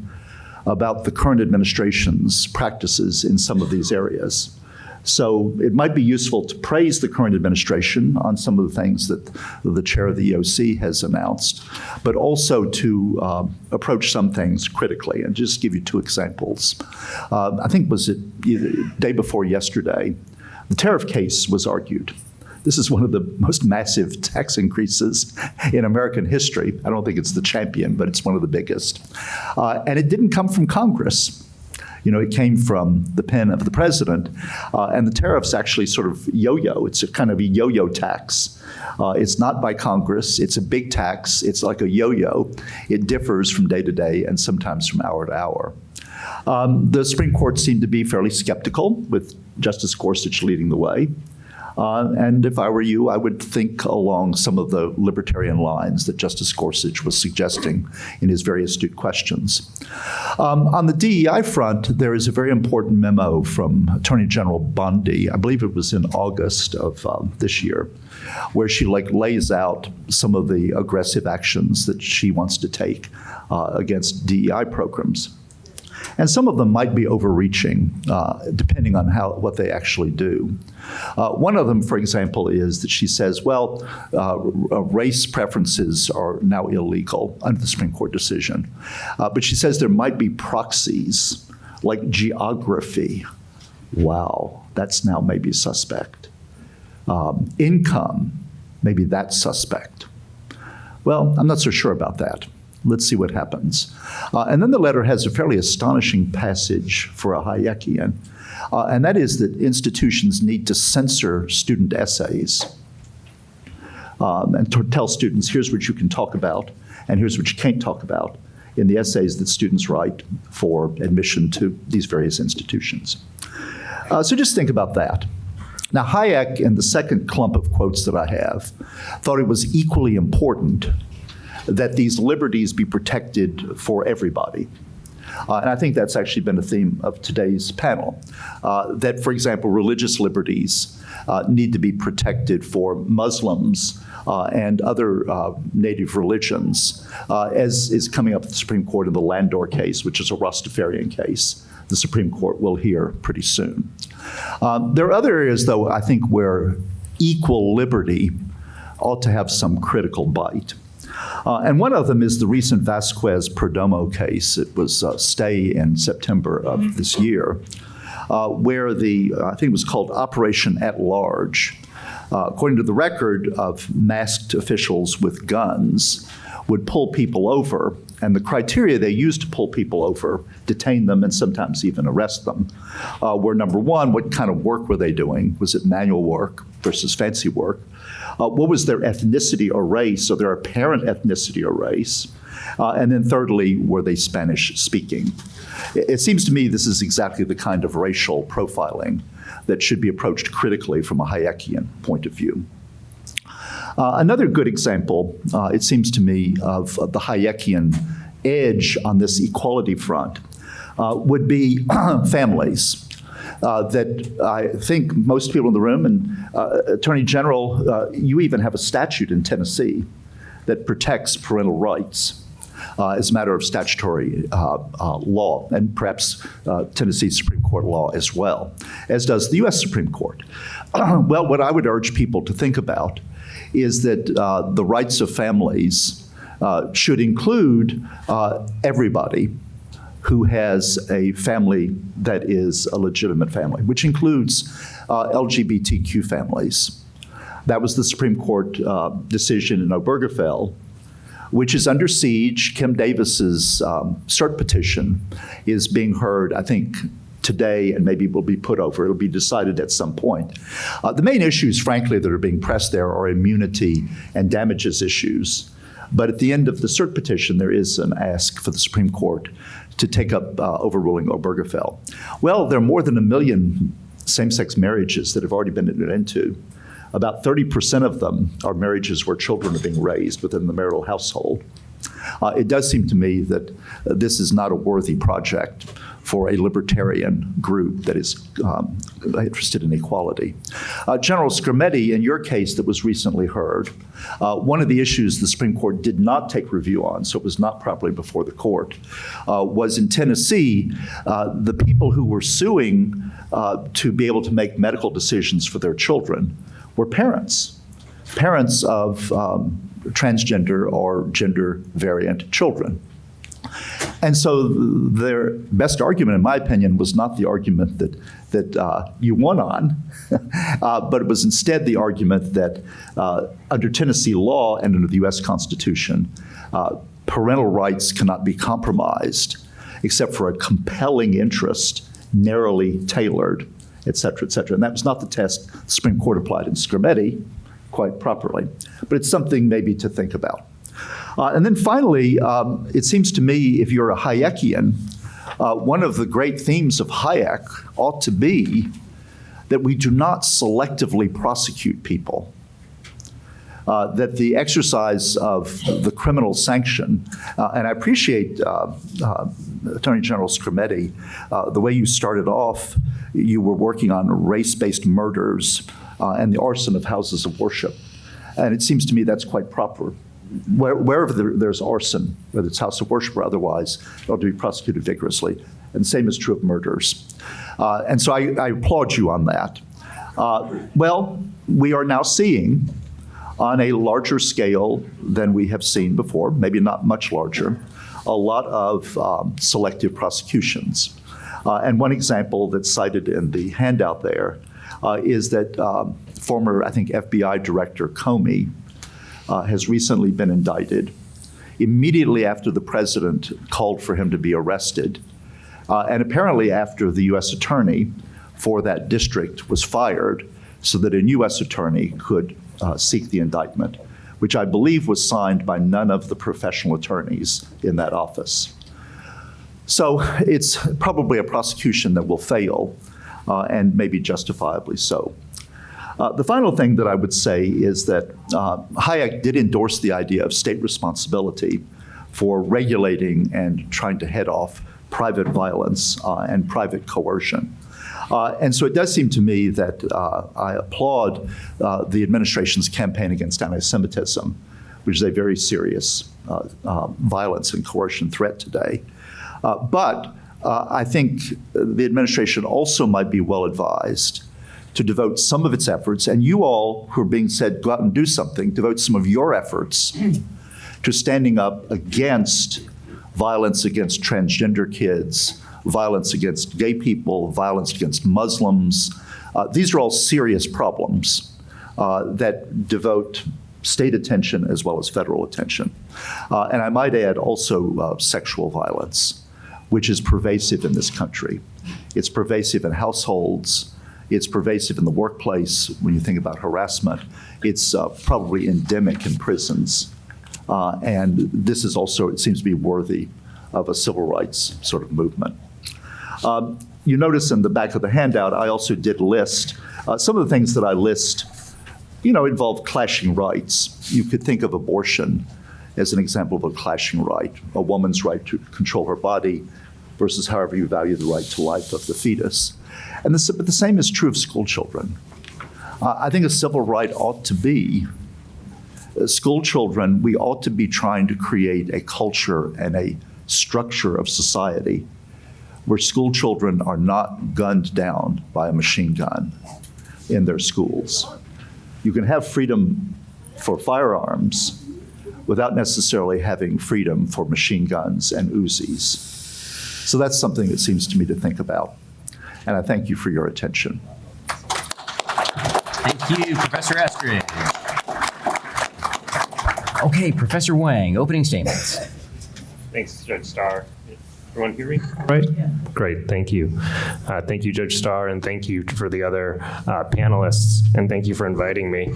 about the current administration's practices in some of these areas. So it might be useful to praise the current administration on some of the things that the chair of the EOC has announced, but also to approach some things critically. And just give you two examples. I think was it either day before yesterday, the tariff case was argued. This is one of the most massive tax increases in American history. I don't think it's the champion, but it's one of the biggest. And it didn't come from Congress. It came from the pen of the president. And the tariffs actually sort of yo-yo. It's a kind of a yo-yo tax. It's not by Congress. It's a big tax. It's like a yo-yo. It differs from day to day and sometimes from hour to hour. The Supreme Court seemed to be fairly skeptical, with Justice Gorsuch leading the way. And if I were you, I would think along some of the libertarian lines that Justice Gorsuch was suggesting in his very astute questions. On the DEI front, there is a very important memo from Attorney General Bondi, I believe it was in August of this year, where she lays out some of the aggressive actions that she wants to take against DEI programs. And some of them might be overreaching, depending on what they actually do. One of them, for example, is that she says, well, race preferences are now illegal under the Supreme Court decision. But she says there might be proxies, like geography. Wow, that's now maybe suspect. Income, maybe that's suspect. Well, I'm not so sure about that. Let's see what happens. And then the letter has a fairly astonishing passage for a Hayekian, and that is that institutions need to censor student essays and to tell students, here's what you can talk about, and here's what you can't talk about in the essays that students write for admission to these various institutions. So just think about that. Now, Hayek, in the second clump of quotes that I have, thought it was equally important that these liberties be protected for everybody. And I think that's actually been a theme of today's panel, that, for example, religious liberties need to be protected for Muslims and other native religions, as is coming up at the Supreme Court in the Landor case, which is a Rastafarian case the Supreme Court will hear pretty soon. There are other areas, though, I think where equal liberty ought to have some critical bite. And one of them is the recent Vasquez-Perdomo case. It was stay in September of this year, where I think it was called Operation at Large. According to the record, of masked officials with guns would pull people over, and the criteria they used to pull people over, detain them, and sometimes even arrest them, were, number one, what kind of work were they doing? Was it manual work versus fancy work? What was their ethnicity or race, or their apparent ethnicity or race? And then thirdly, were they Spanish speaking? It seems to me this is exactly the kind of racial profiling that should be approached critically from a Hayekian point of view. Another good example, it seems to me, of the Hayekian edge on this equality front would be families. That I think most people in the room, and Attorney General, you even have a statute in Tennessee that protects parental rights as a matter of statutory law, and perhaps Tennessee Supreme Court law as well, as does the U.S. Supreme Court. Well, what I would urge people to think about is that the rights of families should include everybody who has a family that is a legitimate family, which includes LGBTQ families. That was the Supreme Court decision in Obergefell, which is under siege. Kim Davis's cert petition is being heard, I think, today, and maybe will be put over. It'll be decided at some point. The main issues, frankly, that are being pressed there are immunity and damages issues. But at the end of the cert petition, there is an ask for the Supreme Court to take up overruling Obergefell. Well, there are more than 1 million same-sex marriages that have already been entered into. About 30% of them are marriages where children are being raised within the marital household. It does seem to me that this is not a worthy project for a libertarian group that is interested in equality. General Scrumetti, in your case that was recently heard, one of the issues the Supreme Court did not take review on, so it was not properly before the court, was in Tennessee, the people who were suing to be able to make medical decisions for their children were parents of transgender or gender variant children. And so their best argument, in my opinion, was not the argument that you won on, but it was instead the argument that under Tennessee law and under the US Constitution, parental rights cannot be compromised except for a compelling interest, narrowly tailored, et cetera, et cetera. And that was not the test the Supreme Court applied in Scrumetti quite properly, but it's something maybe to think about. And then finally, it seems to me, if you're a Hayekian, one of the great themes of Hayek ought to be that we do not selectively prosecute people, that the exercise of the criminal sanction, and I appreciate Attorney General Scrumetti, the way you started off, you were working on race-based murders and the arson of houses of worship. And it seems to me that's quite proper. Wherever there's arson, whether it's house of worship or otherwise, it ought to be prosecuted vigorously. And the same is true of murders. And so I applaud you on that. Well, we are now seeing on a larger scale than we have seen before, maybe not much larger, a lot of selective prosecutions. And one example that's cited in the handout there is that former, I think, FBI Director Comey has recently been indicted immediately after the president called for him to be arrested, and apparently after the U.S. attorney for that district was fired so that a U.S. attorney could seek the indictment, which I believe was signed by none of the professional attorneys in that office. So it's probably a prosecution that will fail, and maybe justifiably so. The final thing that I would say is that Hayek did endorse the idea of state responsibility for regulating and trying to head off private violence and private coercion. And so it does seem to me that I applaud the administration's campaign against antisemitism, which is a very serious violence and coercion threat today. But I think the administration also might be well advised to devote some of its efforts, and you all who are being said, go out and do something, devote some of your efforts to standing up against violence against transgender kids, violence against gay people, violence against Muslims. These are all serious problems that devote state attention as well as federal attention. And I might add also sexual violence, which is pervasive in this country. It's pervasive in households. It's pervasive in the workplace when you think about harassment. It's probably endemic in prisons. And this is also, it seems to be worthy of a civil rights sort of movement. You notice in the back of the handout, I also did list, some of the things that I list, involve clashing rights. You could think of abortion as an example of a clashing right, a woman's right to control her body versus however you value the right to life of the fetus. But the same is true of school children. I think a civil right ought to be, school children, we ought to be trying to create a culture and a structure of society where school children are not gunned down by a machine gun in their schools. You can have freedom for firearms, without necessarily having freedom for machine guns and Uzis. So that's something that seems to me to think about. And I thank you for your attention. Thank you, Professor Eskridge. Okay, Professor Wang, opening statements. Thanks, Judge Starr. Everyone hear me? Right? Great, thank you. Thank you, Judge Starr, and thank you for the other panelists, and thank you for inviting me.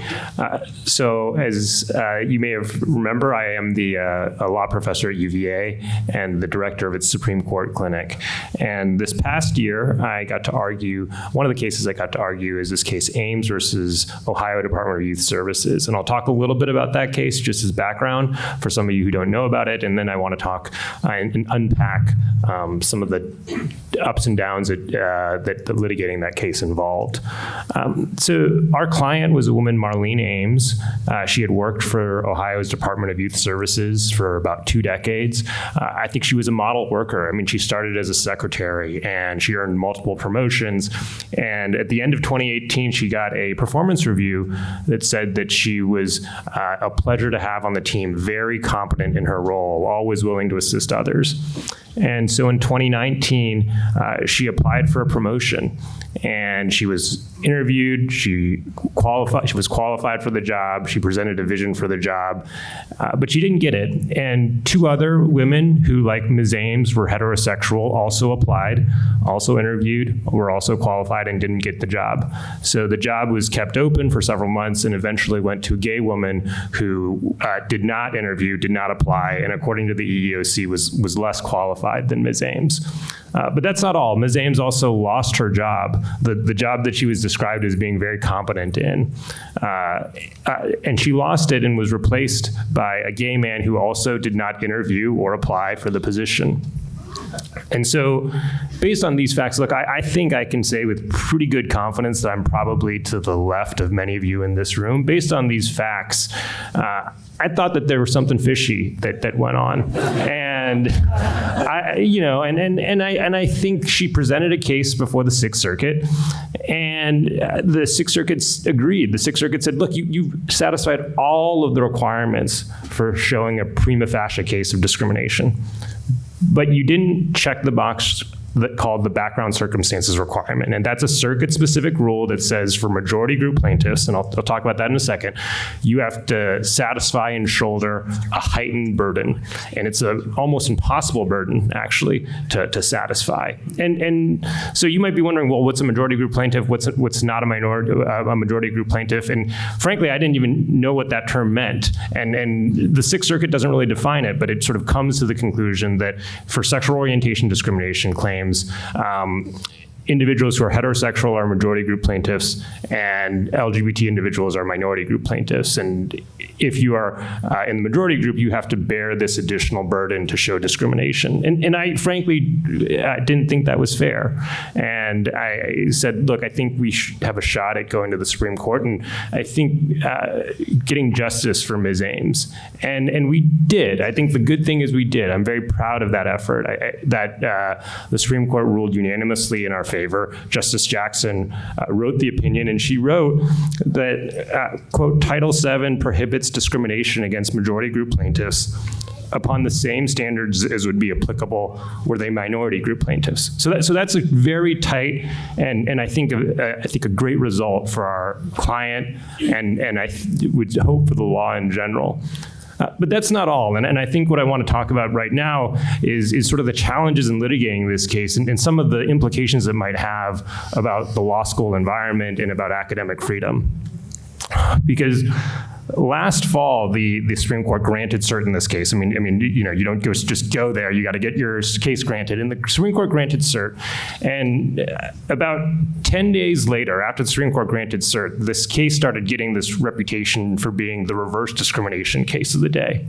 So as you may have remember, I am the a law professor at UVA and the director of its Supreme Court clinic. And this past year, I got to argue, one of the cases I got to argue is this case Ames versus Ohio Department of Youth Services. And I'll talk a little bit about that case just as background for some of you who don't know about it, and then I want to talk and unpack some of the ups and downs that litigating that case involved. So our client was a woman, Marlene Ames. She had worked for Ohio's Department of Youth Services for about 2 decades. I think she was a model worker. I mean, she started as a secretary and she earned multiple promotions. And at the end of 2018, she got a performance review that said that she was a pleasure to have on the team, very competent in her role, always willing to assist others. And so in 2019, she applied for a promotion and she was interviewed, she was qualified for the job, she presented a vision for the job, but she didn't get it. And 2 other women who, like Ms. Ames, were heterosexual also applied, also interviewed, were also qualified and didn't get the job. So the job was kept open for several months and eventually went to a gay woman who did not interview, did not apply, and according to the EEOC was less qualified than Ms. Ames. But that's not all. Ms. Ames also lost her job, the job that she was described as being very competent in. And she lost it and was replaced by a gay man who also did not interview or apply for the position. And so based on these facts, look, I think I can say with pretty good confidence that I'm probably to the left of many of you in this room. Based on these facts, I thought that there was something fishy that went on. And I think she presented a case before the Sixth Circuit, and the Sixth Circuit agreed. The Sixth Circuit said, look, you satisfied all of the requirements for showing a prima facie case of discrimination, but you didn't check the box that called the background circumstances requirement. And that's a circuit-specific rule that says for majority group plaintiffs, and I'll talk about that in a second, you have to satisfy and shoulder a heightened burden. And it's an almost impossible burden, actually, to satisfy. And so you might be wondering, well, what's a majority group plaintiff? What's not a majority group plaintiff? And frankly, I didn't even know what that term meant. And the Sixth Circuit doesn't really define it, but it sort of comes to the conclusion that for sexual orientation discrimination claims, individuals who are heterosexual are majority group plaintiffs, and LGBT individuals are minority group plaintiffs. And if you are in the majority group, you have to bear this additional burden to show discrimination. And I frankly didn't think that was fair. And I said, look, I think we should have a shot at going to the Supreme Court, and I think getting justice for Ms. Ames. And we did. I think the good thing is we did. I'm very proud of that effort. That the Supreme Court ruled unanimously in our favor. Justice Jackson wrote the opinion, and she wrote that, quote, Title VII prohibits discrimination against majority group plaintiffs upon the same standards as would be applicable were they minority group plaintiffs. So that's a very tight and I think a great result for our client, and I would hope for the law in general. But that's not all. And I think what I want to talk about right now is sort of the challenges in litigating this case and some of the implications it might have about the law school environment and about academic freedom. Because last fall, the Supreme Court granted cert in this case. I mean, you don't just go there. You got to get your case granted. And the Supreme Court granted cert. And about 10 days later, after the Supreme Court granted cert, this case started getting this reputation for being the reverse discrimination case of the day.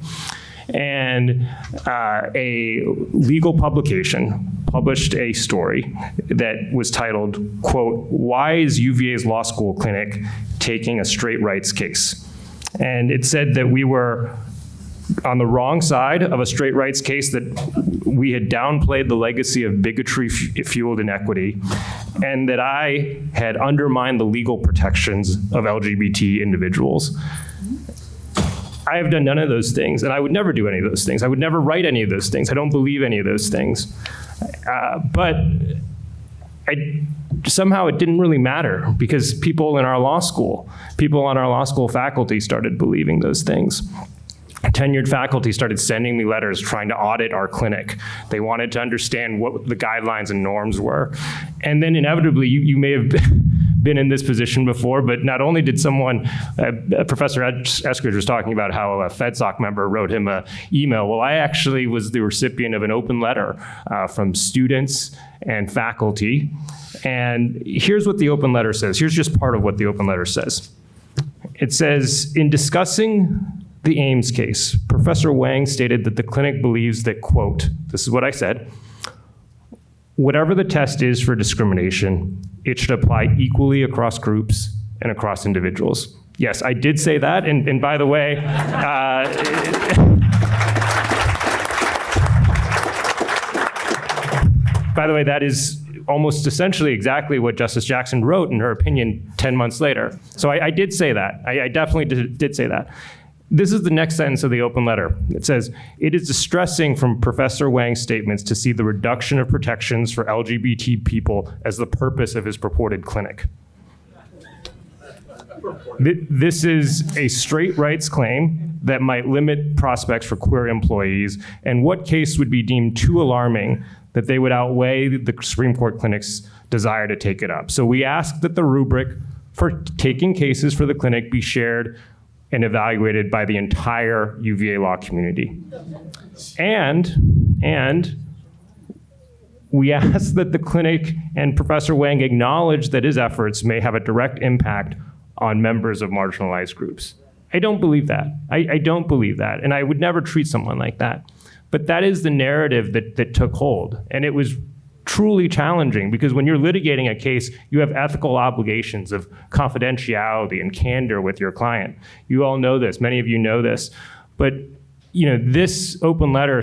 And a legal publication published a story that was titled, quote, "Why is UVA's law school clinic taking a straight rights case?" And it said that we were on the wrong side of a straight rights case, that we had downplayed the legacy of bigotry-fueled inequity, and that I had undermined the legal protections of LGBT individuals. I have done none of those things, and I would never do any of those things. I would never write any of those things. I don't believe any of those things. But somehow it didn't really matter because people on our law school faculty started believing those things. Tenured faculty started sending me letters trying to audit our clinic. They wanted to understand what the guidelines and norms were. And then inevitably, you may have been in this position before, but not only did someone, Professor Eskridge was talking about how a FedSoc member wrote him an email. Well, I actually was the recipient of an open letter from students and faculty. And here's what the open letter says. Here's just part of what the open letter says. It says, in discussing the Ames case, Professor Wang stated that the clinic believes that, quote, this is what I said, whatever the test is for discrimination, it should apply equally across groups and across individuals. Yes, I did say that, and by the way, that is almost essentially exactly what Justice Jackson wrote in her opinion 10 months later. So I did say that. I definitely did say that. This is the next sentence of the open letter. It says, it is distressing from Professor Wang's statements to see the reduction of protections for LGBT people as the purpose of his purported clinic. This is a straight rights claim that might limit prospects for queer employees, and what case would be deemed too alarming that they would outweigh the Supreme Court clinic's desire to take it up. So we ask that the rubric for taking cases for the clinic be shared and evaluated by the entire UVA law community. And we ask that the clinic and Professor Wang acknowledge that his efforts may have a direct impact on members of marginalized groups. I don't believe that. I don't believe that, and I would never treat someone like that. But that is the narrative that took hold, and it was truly challenging because when you're litigating a case, you have ethical obligations of confidentiality and candor with your client. You all know this, many of you know this, but this open letter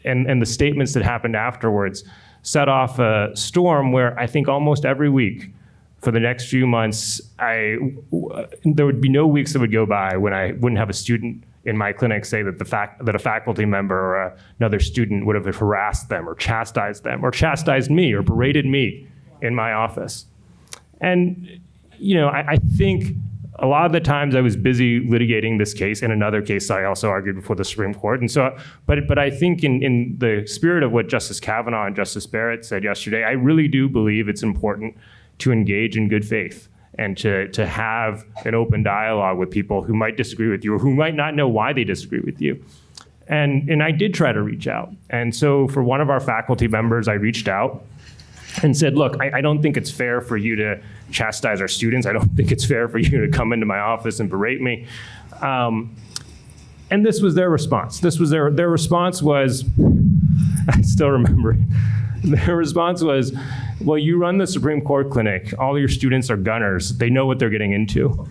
and the statements that happened afterwards set off a storm where I think almost every week for the next few months, there would be no weeks that would go by when I wouldn't have a student in my clinic say that that a faculty member or another student would have harassed them or chastised me or berated me in my office. And I think a lot of the times I was busy litigating this case. In another case, I also argued before the Supreme Court. And so, but I think in the spirit of what Justice Kavanaugh and Justice Barrett said yesterday, I really do believe it's important to engage in good faith and to have an open dialogue with people who might disagree with you or who might not know why they disagree with you. And I did try to reach out. And so for one of our faculty members, I reached out and said, look, I don't think it's fair for you to chastise our students. I don't think it's fair for you to come into my office and berate me. And this was their response. Their response was, I still remember it. Their response was, well, you run the Supreme Court clinic. All your students are gunners. They know what they're getting into.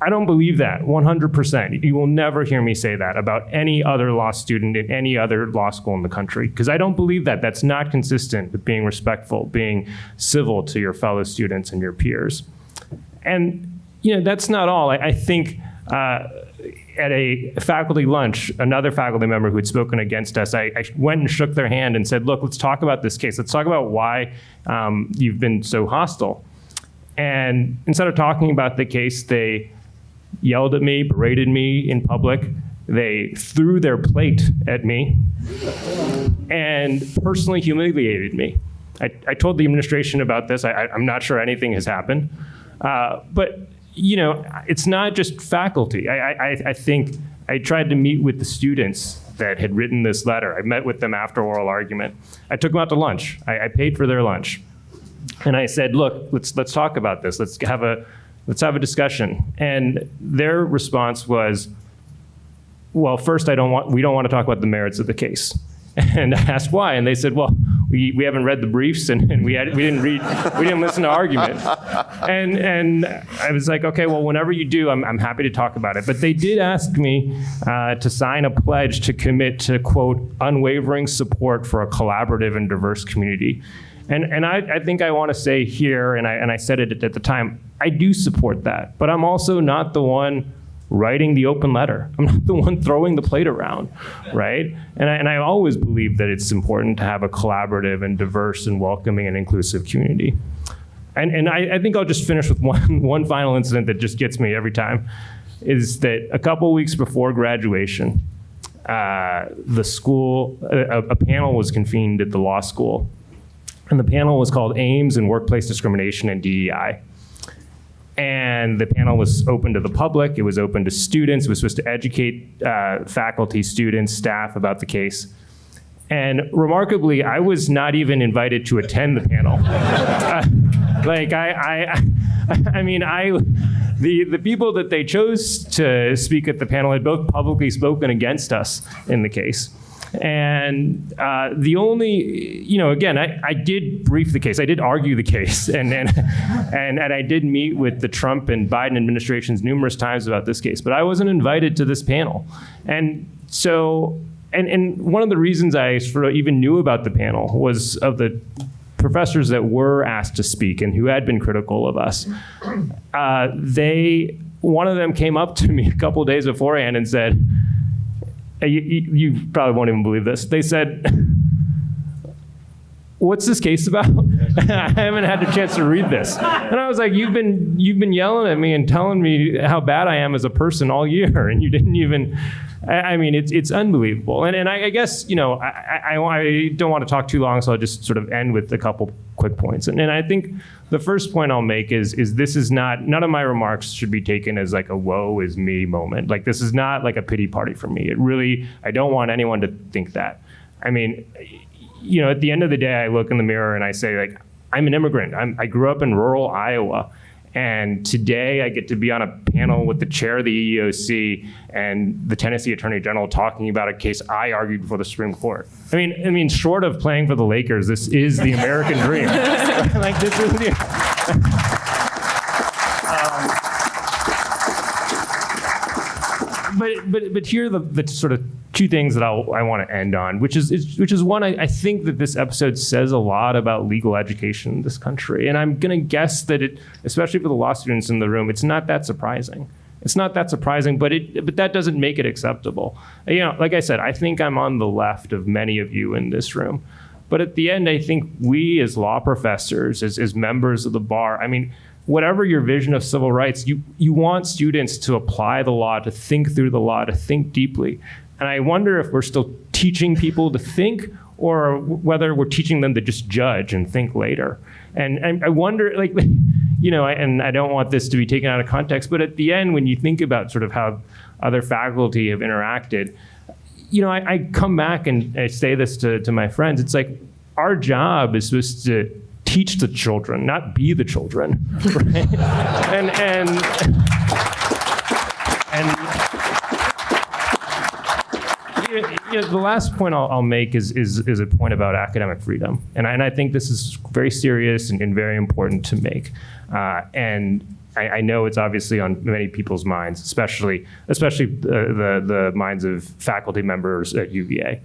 I don't believe that, 100%. You will never hear me say that about any other law student in any other law school in the country, because I don't believe that. That's not consistent with being respectful, being civil to your fellow students and your peers. And that's not all. I think at a faculty lunch, another faculty member who had spoken against us, I went and shook their hand and said, look, let's talk about this case. Let's talk about why you've been so hostile. And instead of talking about the case, they yelled at me, berated me in public. They threw their plate at me and personally humiliated me. I told the administration about this. I'm not sure anything has happened. But it's not just faculty. I think I tried to meet with the students that had written this letter. I met with them after oral argument. I took them out to lunch. I paid for their lunch. And I said, look, let's talk about this. Let's have a discussion. And their response was, well, first, we don't want to talk about the merits of the case. And I asked why, and they said, well, we haven't read the briefs and we didn't listen to argument. And I was like, okay, well, whenever you do, I'm happy to talk about it. But they did ask me to sign a pledge to commit to, quote, unwavering support for a collaborative and diverse community. And I think I want to say here, and I said it at the time, I do support that, but I'm also not the one writing the open letter. I'm not the one throwing the plate around, right? And I always believe that it's important to have a collaborative and diverse and welcoming and inclusive community. And I think I'll just finish with one final incident that just gets me every time, is that a couple weeks before graduation, the school, a panel was convened at the law school. And the panel was called Aims in Workplace Discrimination and DEI. And the panel was open to the public. It was open to students. It was supposed to educate faculty, students, staff about the case. And remarkably, I was not even invited to attend the panel. The people that they chose to speak at the panel had both publicly spoken against us in the case. And the only, again, I did brief the case. I did argue the case. And I did meet with the Trump and Biden administrations numerous times about this case. But I wasn't invited to this panel. And so, and one of the reasons I sort of even knew about the panel was of the professors that were asked to speak and who had been critical of us. One of them came up to me a couple of days beforehand and said, you probably won't even believe this. They said, "What's this case about?" I haven't had a chance to read this. And I was like, you've been yelling at me and telling me how bad I am as a person all year, and you didn't even, it's unbelievable. And I guess, I don't want to talk too long, so I'll just sort of end with a couple quick points. And I think the first point I'll make is this is none of my remarks should be taken as like a woe is me moment. Like, this is not like a pity party for me. I don't want anyone to think that. At the end of the day, I look in the mirror and I say, like, I'm an immigrant. I grew up in rural Iowa. And today I get to be on a panel with the chair of the EEOC and the Tennessee Attorney General talking about a case I argued before the Supreme Court. Short of playing for the Lakers, this is the American dream. Like, this is the... But here are the sort of two things that I want to end on, which is one, I think that this episode says a lot about legal education in this country. And I'm going to guess that especially for the law students in the room, it's not that surprising. It's not that surprising, but that doesn't make it acceptable. Like I said, I think I'm on the left of many of you in this room. But at the end, I think we as law professors, as members of the bar, whatever your vision of civil rights, you want students to apply the law, to think through the law, to think deeply. And I wonder if we're still teaching people to think, or whether we're teaching them to just judge and think later. And I wonder, and I don't want this to be taken out of context, but at the end, when you think about sort of how other faculty have interacted, I come back and I say this to my friends. It's like, our job is supposed to teach the children, not be the children, right? and the last point I'll make is a point about academic freedom, and I think this is very serious and very important to make, and I know it's obviously on many people's minds, especially the minds of faculty members at UVA.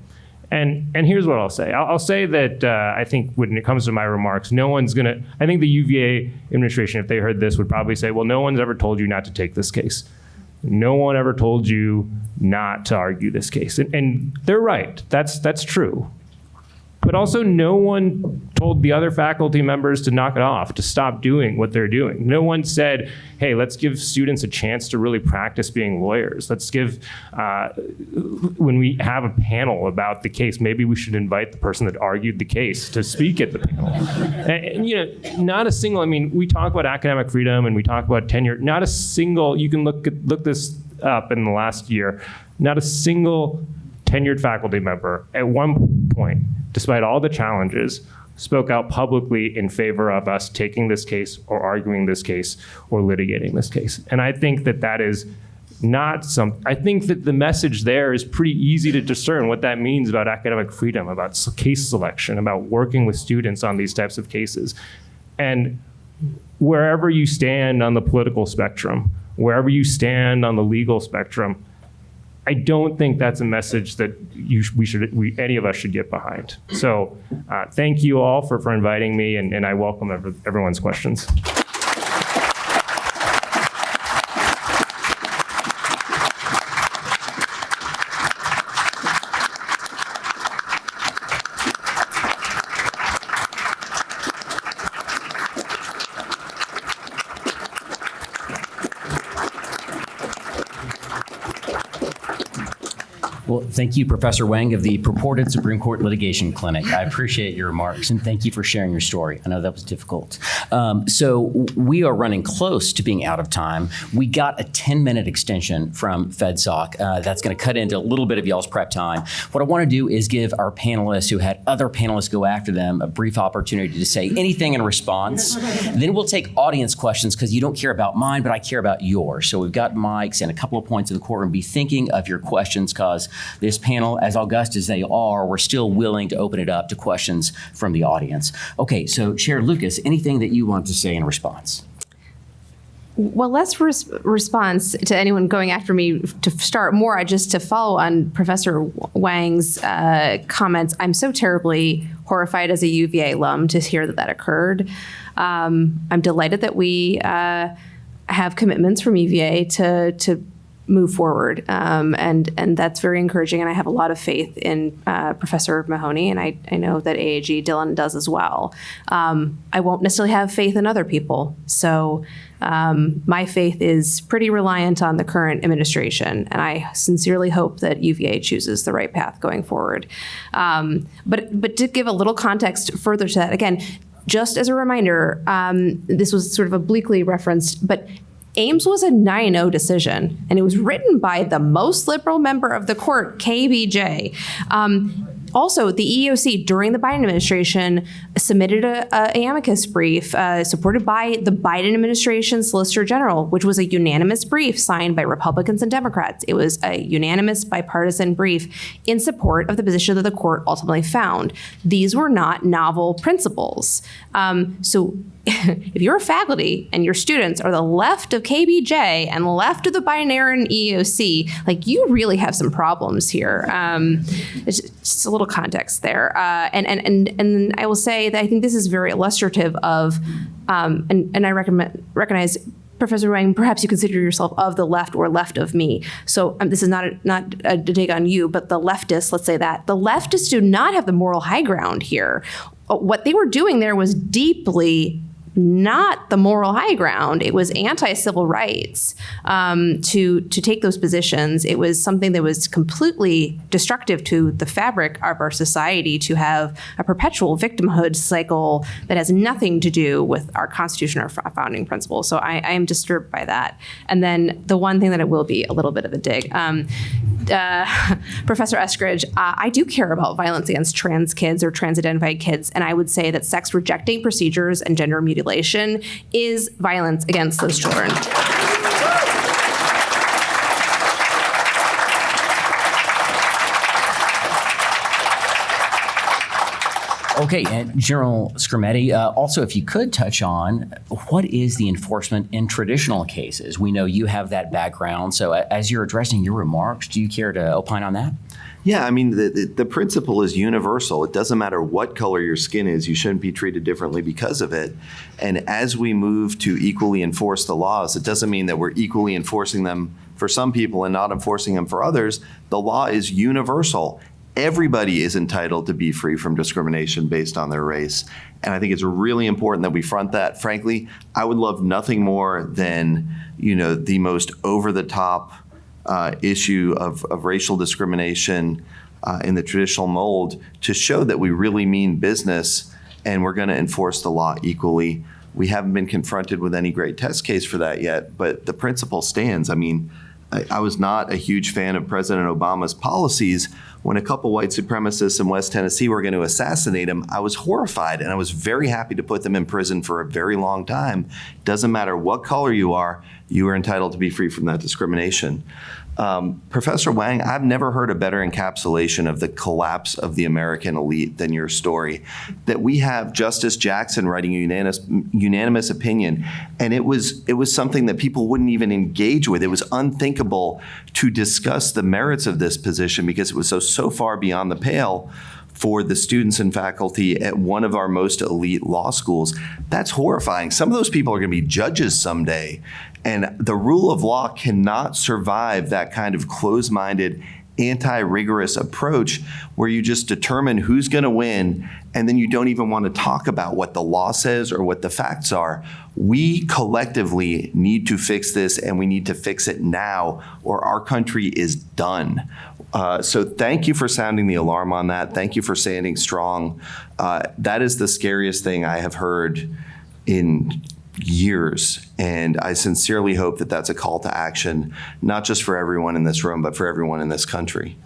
And here's what I'll say. I'll say that I think when it comes to my remarks, I think the UVA administration, if they heard this, would probably say, well, no one's ever told you not to take this case. No one ever told you not to argue this case. And they're right. That's true. But also, no one told the other faculty members to knock it off, to stop doing what they're doing. No one said, hey, let's give students a chance to really practice being lawyers. Let's give, when we have a panel about the case, maybe we should invite the person that argued the case to speak at the panel. And not a single, we talk about academic freedom and we talk about tenure, not a single, you can look this up in the last year, not a single tenured faculty member at one point, despite all the challenges, spoke out publicly in favor of us taking this case or arguing this case or litigating this case. And I think that is not I think that the message there is pretty easy to discern what that means about academic freedom, about case selection, about working with students on these types of cases. And wherever you stand on the political spectrum, wherever you stand on the legal spectrum, I don't think that's a message that any of us should get behind. So thank you all for inviting me, and I welcome everyone's questions. Well, thank you, Professor Wang of the purported Supreme Court Litigation Clinic. I appreciate your remarks, and thank you for sharing your story. I know that was difficult. So we are running close to being out of time. We got a 10-minute extension from FedSoc. That's going to cut into a little bit of y'all's prep time. What I want to do is give our panelists who had other panelists go after them a brief opportunity to say anything in response. Then we'll take audience questions because you don't care about mine, but I care about yours. So we've got mics and a couple of points in the courtroom. Be thinking of your questions because this panel, as august as they are, we're still willing to open it up to questions from the audience. Okay, so Chair Lucas, anything that you want to say in response? Well, less response to anyone going after me to start more, just to follow on Professor Wang's comments. I'm so terribly horrified as a UVA alum to hear that occurred. I'm delighted that we have commitments from UVA to move forward, and that's very encouraging. And I have a lot of faith in Professor Mahoney, and I know that AAG Dhillon does as well. I won't necessarily have faith in other people, so my faith is pretty reliant on the current administration, and I sincerely hope that UVA chooses the right path going forward. But to give a little context further to that, again, just as a reminder, this was sort of obliquely referenced, but Ames was a 9-0 decision, and it was written by the most liberal member of the court, KBJ. Also, the EEOC during the Biden administration submitted a amicus brief supported by the Biden administration Solicitor General, which was a unanimous brief signed by Republicans and Democrats. It was a unanimous bipartisan brief in support of the position that the court ultimately found. These were not novel principles. So if you're a faculty and your students are the left of KBJ and left of the Biden-era EEOC, like, you really have some problems here. It's just a little context there. And I will say that I think this is very illustrative of, and I recognize Professor Wang, perhaps you consider yourself of the left or left of me. So this is not a dig on you, but the leftists, let's say that. The leftists do not have the moral high ground here. What they were doing there was deeply not the moral high ground. It was anti-civil rights to take those positions. It was something that was completely destructive to the fabric of our society, to have a perpetual victimhood cycle that has nothing to do with our Constitution or founding principles. So I am disturbed by that. And then the one thing that it will be a little bit of a dig. Professor Eskridge, I do care about violence against trans kids or trans-identified kids, and I would say that sex-rejecting procedures and gender mutilation is violence against those children. Okay, and General Scrumetti, also if you could touch on what is the enforcement in traditional cases? We know you have that background, so as you're addressing your remarks, do you care to opine on that? Yeah, I mean, the principle is universal. It doesn't matter what color your skin is. You shouldn't be treated differently because of it. And as we move to equally enforce the laws, it doesn't mean that we're equally enforcing them for some people and not enforcing them for others. The law is universal. Everybody is entitled to be free from discrimination based on their race. And I think it's really important that we front that. Frankly, I would love nothing more than, the most over-the-top issue of racial discrimination in the traditional mold to show that we really mean business and we're going to enforce the law equally. We haven't been confronted with any great test case for that yet, but the principle stands. I mean, I was not a huge fan of President Obama's policies. When a couple white supremacists in West Tennessee were going to assassinate him, I was horrified, and I was very happy to put them in prison for a very long time. Doesn't matter what color you are entitled to be free from that discrimination. Professor Wang, I've never heard a better encapsulation of the collapse of the American elite than your story. That we have Justice Jackson writing a unanimous opinion, and it was something that people wouldn't even engage with. It was unthinkable to discuss the merits of this position because it was so far beyond the pale for the students and faculty at one of our most elite law schools. That's horrifying. Some of those people are going to be judges someday. And the rule of law cannot survive that kind of closed-minded, anti-rigorous approach where you just determine who's going to win, and then you don't even want to talk about what the law says or what the facts are. We collectively need to fix this, and we need to fix it now, or our country is done. So thank you for sounding the alarm on that. Thank you for standing strong. That is the scariest thing I have heard in years, and I sincerely hope that that's a call to action, not just for everyone in this room, but for everyone in this country.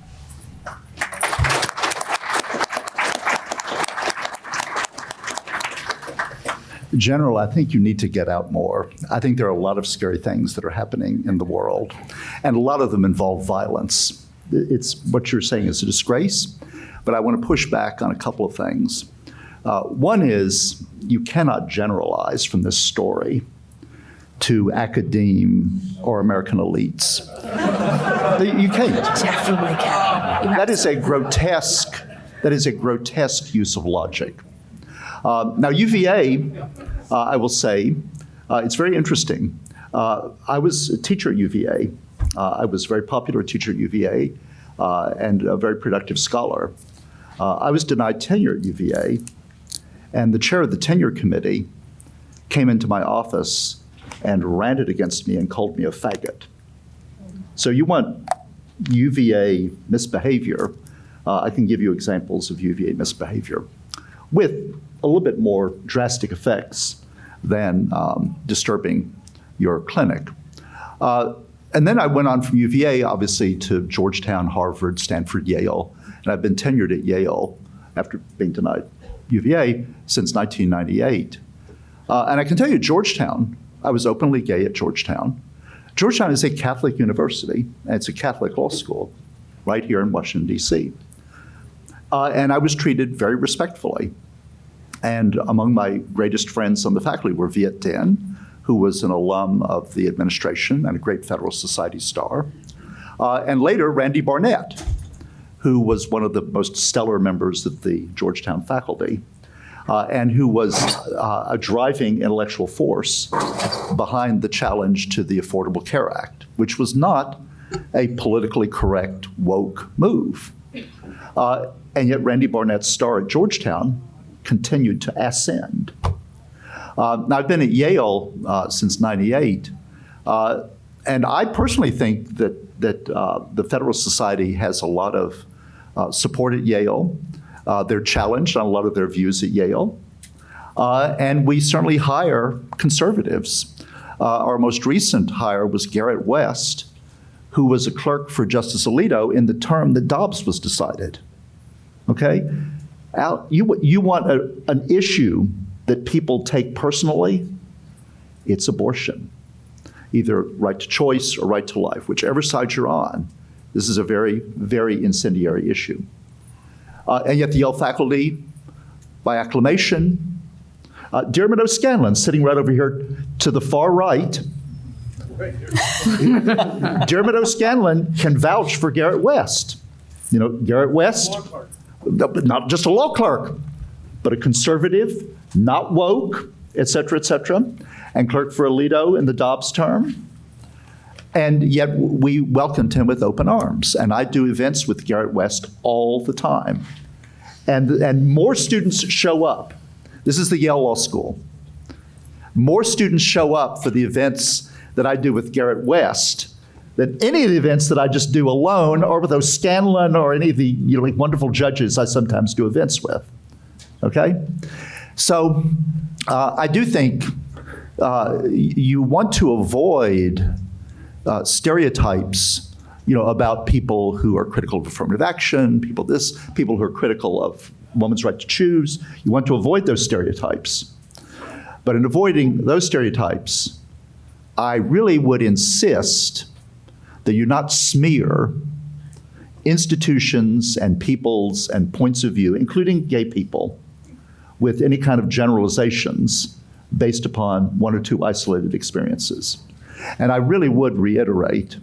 General, I think you need to get out more. I think there are a lot of scary things that are happening in the world, and a lot of them involve violence. It's what you're saying is a disgrace, but I want to push back on a couple of things. One is you cannot generalize from this story to academe or American elites. You can't. Definitely can. That is a grotesque use of logic. Now, UVA, I will say, it's very interesting. I was a teacher at UVA. I was a very popular teacher at UVA and a very productive scholar. I was denied tenure at UVA, and the chair of the tenure committee came into my office and ranted against me and called me a faggot. So you want UVA misbehavior, I can give you examples of UVA misbehavior with a little bit more drastic effects than disturbing your clinic. And then I went on from UVA, obviously, to Georgetown, Harvard, Stanford, Yale, and I've been tenured at Yale after being denied UVA since 1998. And I can tell you, Georgetown, I was openly gay at Georgetown. Georgetown is a Catholic university, and it's a Catholic law school right here in Washington, D.C. And I was treated very respectfully. And among my greatest friends on the faculty were Viet Dinh, who was an alum of the administration and a great Federalist Society star, and later Randy Barnett, who was one of the most stellar members of the Georgetown faculty, and who was a driving intellectual force behind the challenge to the Affordable Care Act, which was not a politically correct, woke move. And yet Randy Barnett's star at Georgetown continued to ascend. Now, I've been at Yale since '98, and I personally think that the Federalist Society has a lot of support at Yale. They're challenged on a lot of their views at Yale, and we certainly hire conservatives. Our most recent hire was Garrett West, who was a clerk for Justice Alito in the term that Dobbs was decided. Okay? Al, you want an issue that people take personally? It's abortion. Either right to choice or right to life, whichever side you're on. This is a very, very incendiary issue. And yet the Yale faculty, by acclamation, Dermot O'Scanlan, sitting right over here to the far right, Dermot O'Scanlan can vouch for Garrett West. You know, Garrett West, not just a law clerk, but a conservative, not woke, et cetera, and clerk for Alito in the Dobbs term. And yet we welcomed him with open arms. And I do events with Garrett West all the time. And more students show up. This is the Yale Law School. More students show up for the events that I do with Garrett West than any of the events that I just do alone or with O'Scanlan or any of the like wonderful judges I sometimes do events with. Okay? So I do think you want to avoid stereotypes, about people who are critical of affirmative action, people who are critical of women's right to choose. You want to avoid those stereotypes. But in avoiding those stereotypes, I really would insist that you not smear institutions and peoples and points of view, including gay people, with any kind of generalizations based upon one or two isolated experiences. And I really would reiterate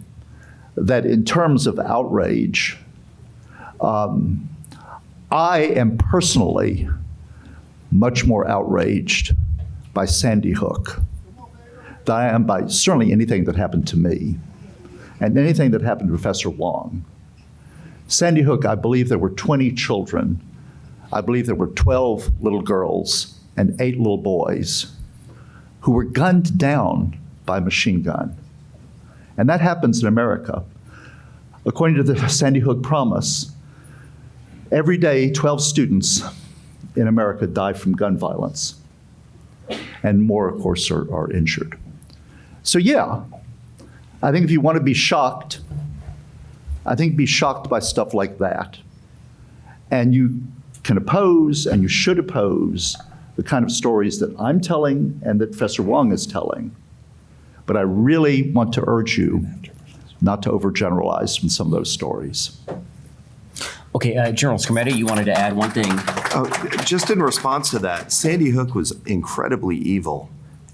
that in terms of outrage, I am personally much more outraged by Sandy Hook than I am by certainly anything that happened to me and anything that happened to Professor Wong. Sandy Hook, I believe there were 20 children. I believe there were 12 little girls and 8 little boys who were gunned down by a machine gun. And that happens in America. According to the Sandy Hook Promise, every day 12 students in America die from gun violence. And more, of course, are injured. So yeah, I think if you want to be shocked, I think be shocked by stuff like that. And you can oppose, and you should oppose, the kind of stories that I'm telling and that Professor Wong is telling. But I really want to urge you not to overgeneralize from some of those stories. Okay, General Scarametti, you wanted to add one thing. Just in response to that, Sandy Hook was incredibly evil.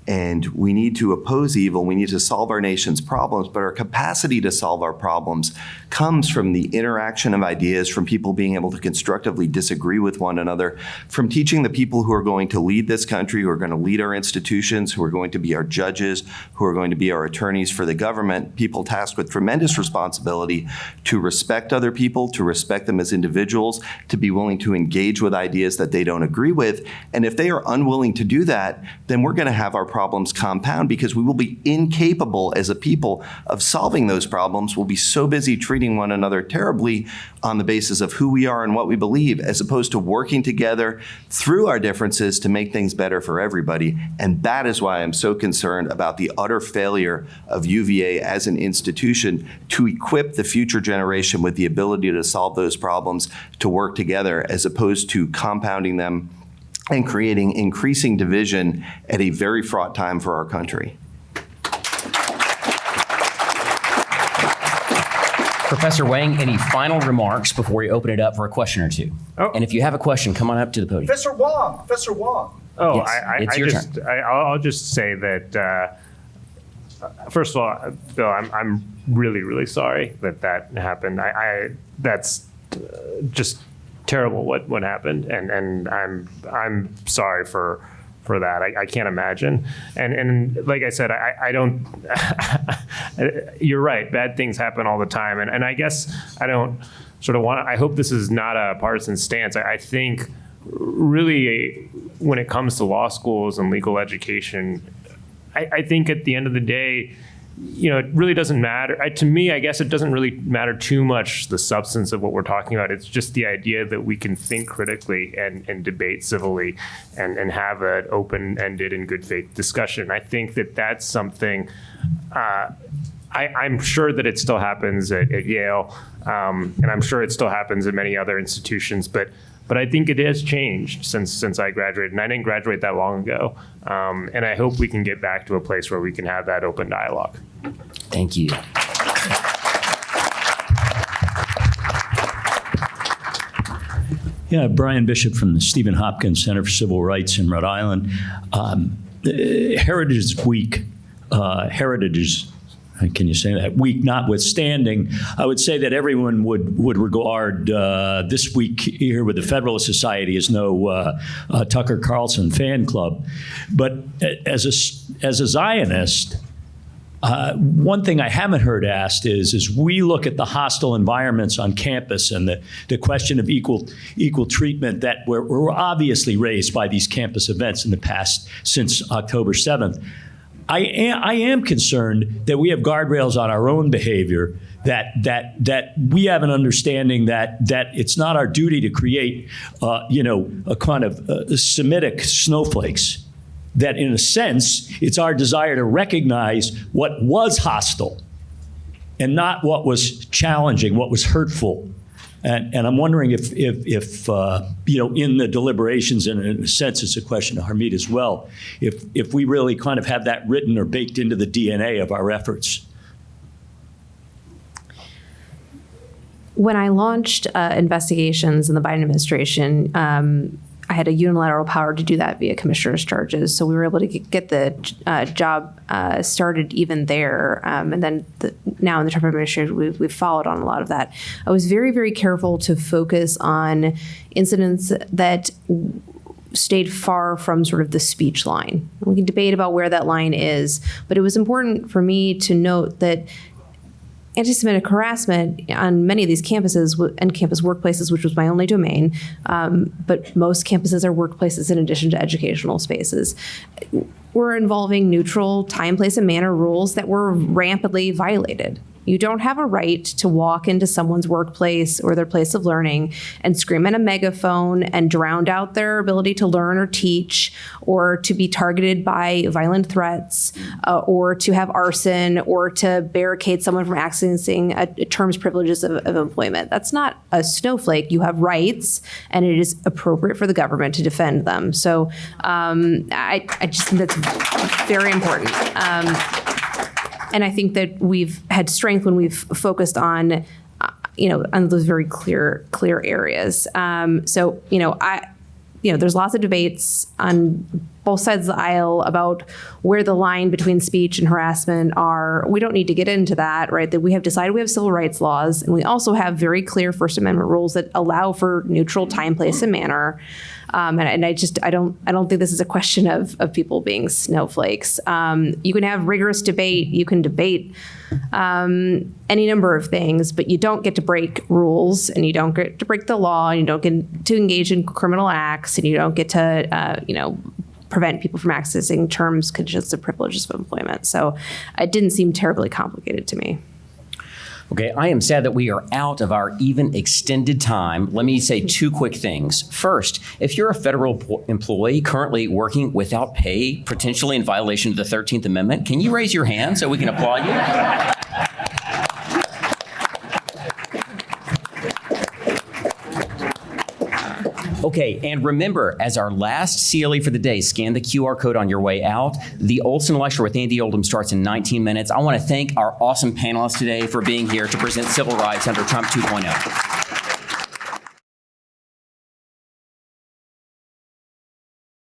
And we need to oppose evil. We need to solve our nation's problems. But our capacity to solve our problems comes from the interaction of ideas, from people being able to constructively disagree with one another, from teaching the people who are going to lead this country, who are going to lead our institutions, who are going to be our judges, who are going to be our attorneys for the government, people tasked with tremendous responsibility to respect other people, to respect them as individuals, to be willing to engage with ideas that they don't agree with. And if they are unwilling to do that, then we're going to have our problems compound, because we will be incapable as a people of solving those problems. We'll be so busy treating one another terribly on the basis of who we are and what we believe, as opposed to working together through our differences to make things better for everybody. And that is why I'm so concerned about the utter failure of UVA as an institution to equip the future generation with the ability to solve those problems, to work together, as opposed to compounding them and creating increasing division at a very fraught time for our country. Professor Wang, any final remarks before we open it up for a question or two? Oh. And if you have a question, come on up to the podium. Professor Wong. Oh, Yes, it's your turn. I'll just say that, first of all, Bill, I'm really, really sorry that happened. That's just terrible what happened, and I'm sorry for that. I can't imagine. And like I said, I don't. You're right. Bad things happen all the time, and I guess I don't sort of want. I hope this is not a partisan stance. I think really when it comes to law schools and legal education, I think at the end of the day, you know, it really doesn't matter. To me, I guess it doesn't really matter too much the substance of what we're talking about. It's just the idea that we can think critically and debate civilly and have an open-ended and good faith discussion. I think that that's something, I'm sure that it still happens at Yale, and I'm sure it still happens at many other institutions, but I think it has changed since I graduated, and I didn't graduate that long ago. And I hope we can get back to a place where we can have that open dialogue. Thank you. Yeah, Brian Bishop from the Stephen Hopkins Center for Civil Rights in Rhode Island. Heritage Week, can you say that? Week notwithstanding, I would say that everyone would regard this week here with the Federalist Society as no Tucker Carlson fan club. But as a Zionist, one thing I haven't heard asked is we look at the hostile environments on campus and the question of equal treatment that were obviously raised by these campus events in the past since October 7th. I am concerned that we have guardrails on our own behavior, that we have an understanding that it's not our duty to create, a kind of Semitic snowflakes. That in a sense, it's our desire to recognize what was hostile and not what was challenging, what was hurtful. And I'm wondering if in the deliberations, and in a sense it's a question to Harmeet as well, if we really kind of have that written or baked into the DNA of our efforts. When I launched investigations in the Biden administration, I had a unilateral power to do that via commissioner's charges. So we were able to get the job started even there. And then now in the Trump administration, we've followed on a lot of that. I was very, very careful to focus on incidents that stayed far from sort of the speech line. We can debate about where that line is, but it was important for me to note that anti-Semitic harassment on many of these campuses and campus workplaces, which was my only domain, but most campuses are workplaces in addition to educational spaces, were involving neutral time, place, and manner rules that were rampantly violated. You don't have a right to walk into someone's workplace or their place of learning and scream at a megaphone and drown out their ability to learn or teach, or to be targeted by violent threats, or to have arson, or to barricade someone from accessing terms, privileges of employment. That's not a snowflake. You have rights, and it is appropriate for the government to defend them. So I just think that's very important. And I think that we've had strength when we've focused on, on those very clear areas. There's lots of debates on both sides of the aisle about where the line between speech and harassment are. We don't need to get into that, right? That we have decided we have civil rights laws, and we also have very clear First Amendment rules that allow for neutral time, place, and manner. And I don't think this is a question of people being snowflakes. You can have rigorous debate. You can debate any number of things, but you don't get to break rules, and you don't get to break the law, and you don't get to engage in criminal acts, and you don't get to, prevent people from accessing terms, conditions, and privileges of employment. So it didn't seem terribly complicated to me. Okay, I am sad that we are out of our even extended time. Let me say two quick things. First, if you're a federal employee currently working without pay, potentially in violation of the 13th Amendment, can you raise your hand so we can applaud you? Okay, and remember, as our last CLE for the day, scan the QR code on your way out. The Olson Lecture with Andy Oldham starts in 19 minutes. I want to thank our awesome panelists today for being here to present civil rights under Trump 2.0.